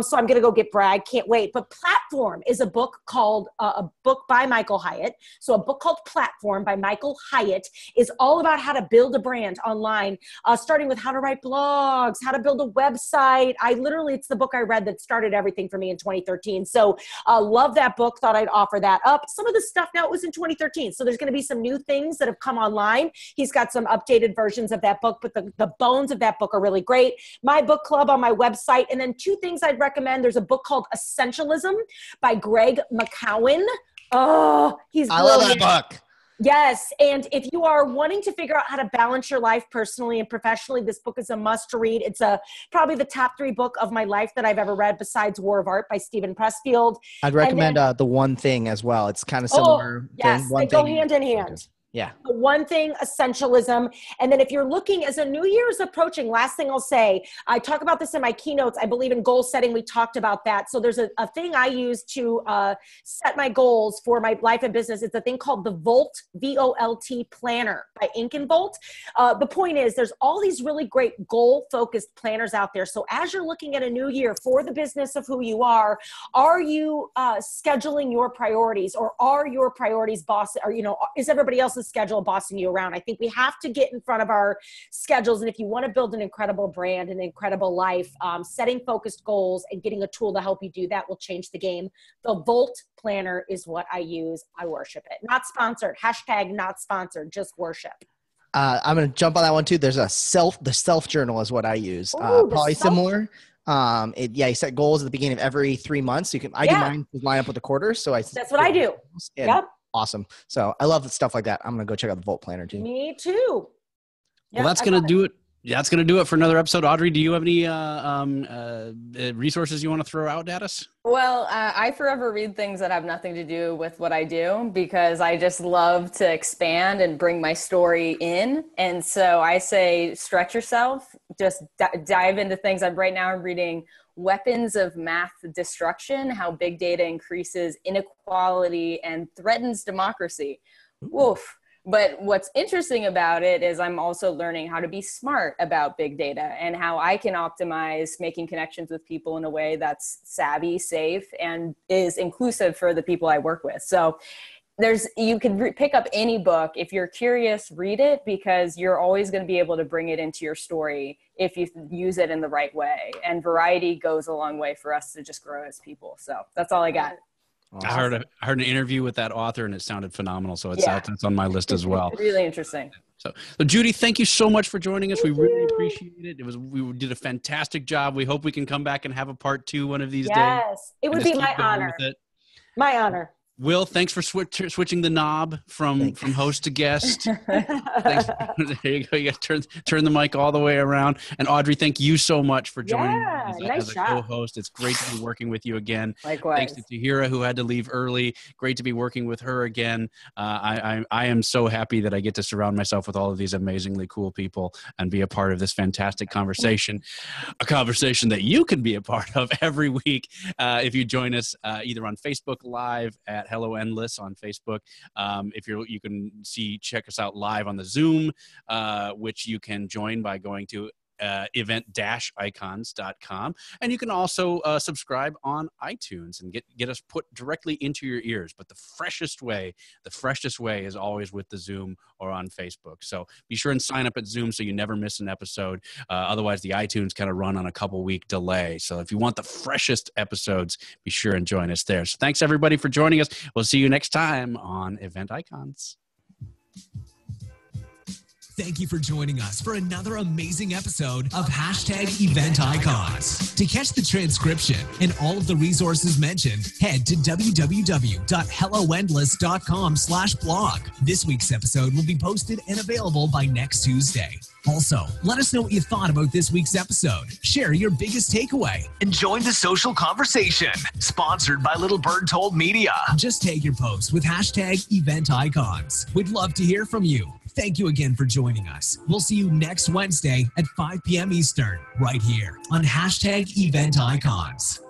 Speaker 7: So I'm going to go get Brag. Can't wait. But Platform is a book called a book by Michael Hyatt. So a book called Platform by Michael Hyatt is all about how to build a brand online, starting with how to write blogs, how to build a website. It's the book I read that started everything for me in 2013. So love that book. Thought I'd offer that up. Some of the stuff now was in 2013. So there's going to be some new things that have come online. He's got some updated versions of that book, but the bones of that book are really great. My book club on my website. And then two things I'd recommend. There's a book called Essentialism by Greg McKeown. Oh, he's brilliant.
Speaker 3: I love that book.
Speaker 7: Yes. And if you are wanting to figure out how to balance your life personally and professionally, this book is a must read. It's probably the top 3 book of my life that I've ever read besides War of Art by Stephen Pressfield.
Speaker 3: I'd recommend The One Thing as well. It's kind of similar.
Speaker 7: Yes, they go hand in hand.
Speaker 3: Yeah.
Speaker 7: The One Thing, Essentialism. And then if you're looking, as a new year is approaching, last thing I'll say, I talk about this in my keynotes. I believe in goal setting. We talked about that. So there's a thing I use to set my goals for my life and business. It's a thing called the Volt, VOLT Planner by Ink and Volt. The point is there's all these really great goal-focused planners out there. So as you're looking at a new year for the business of who you are you scheduling your priorities, or are your priorities is everybody else's schedule bossing you around? I think we have to get in front of our schedules. And if you want to build an incredible brand, an incredible life, setting focused goals and getting a tool to help you do that will change the game. The Volt Planner is what I use. I worship it. Not sponsored. Hashtag not sponsored. Just worship.
Speaker 3: I'm going to jump on that one too. There's the self journal is what I use. Probably similar. You set goals at the beginning of every 3 months. Do mine line up with the quarters. So that's
Speaker 7: what I do. Yep.
Speaker 3: Awesome. So I love stuff like that. I'm going to go check out the Volt Planner too.
Speaker 7: Me too.
Speaker 1: Well, that's going to do it. Yeah, that's going to do it for another episode. Audrey, do you have any resources you want to throw out at us?
Speaker 2: Well, I forever read things that have nothing to do with what I do because I just love to expand and bring my story in. And so I say, stretch yourself, just dive into things. Right now I'm reading Weapons of Math Destruction, How Big Data Increases Inequality and Threatens Democracy. Woof. But what's interesting about it is I'm also learning how to be smart about big data and how I can optimize making connections with people in a way that's savvy, safe, and is inclusive for the people I work with. So you can pick up any book. If you're curious, read it, because you're always going to be able to bring it into your story if you use it in the right way. And variety goes a long way for us to just grow as people. So that's all I got.
Speaker 1: Awesome. I heard an interview with that author and it sounded phenomenal. So that's on my list as well.
Speaker 2: Really interesting.
Speaker 1: So Judi, thank you so much for joining us. We really appreciate it. We did a fantastic job. We hope we can come back and have a part 2 one of these days.
Speaker 7: Yes, it would be my honor. My honor.
Speaker 1: Will, thanks for switching the knob from host to guest. Thanks. There you go. You got to turn the mic all the way around. And Audrey, thank you so much for joining me as a co-host. It's great to be working with you again.
Speaker 2: Likewise.
Speaker 1: Thanks to Tahira, who had to leave early. Great to be working with her again. I am so happy that I get to surround myself with all of these amazingly cool people and be a part of this fantastic conversation. A conversation that you can be a part of every week if you join us either on Facebook Live at Hello Endless on Facebook. If you can check us out live on the Zoom, which you can join by going to event-icons.com. And you can also subscribe on iTunes and get us put directly into your ears. But the freshest way is always with the Zoom or on Facebook. So be sure and sign up at Zoom so you never miss an episode. Otherwise, the iTunes kind of run on a couple-week delay. So if you want the freshest episodes, be sure and join us there. So thanks, everybody, for joining us. We'll see you next time on Event Icons.
Speaker 4: Thank you for joining us for another amazing episode of #Event Icons. To catch the transcription and all of the resources mentioned, head to www.helloendless.com/blog. This week's episode will be posted and available by next Tuesday. Also, let us know what you thought about this week's episode. Share your biggest takeaway
Speaker 5: and join the social conversation. Sponsored by Little Bird Told Media.
Speaker 4: Just tag your post with #Event Icons. We'd love to hear from you. Thank you again for joining us. We'll see you next Wednesday at 5 p.m. Eastern, right here on #Event Icons.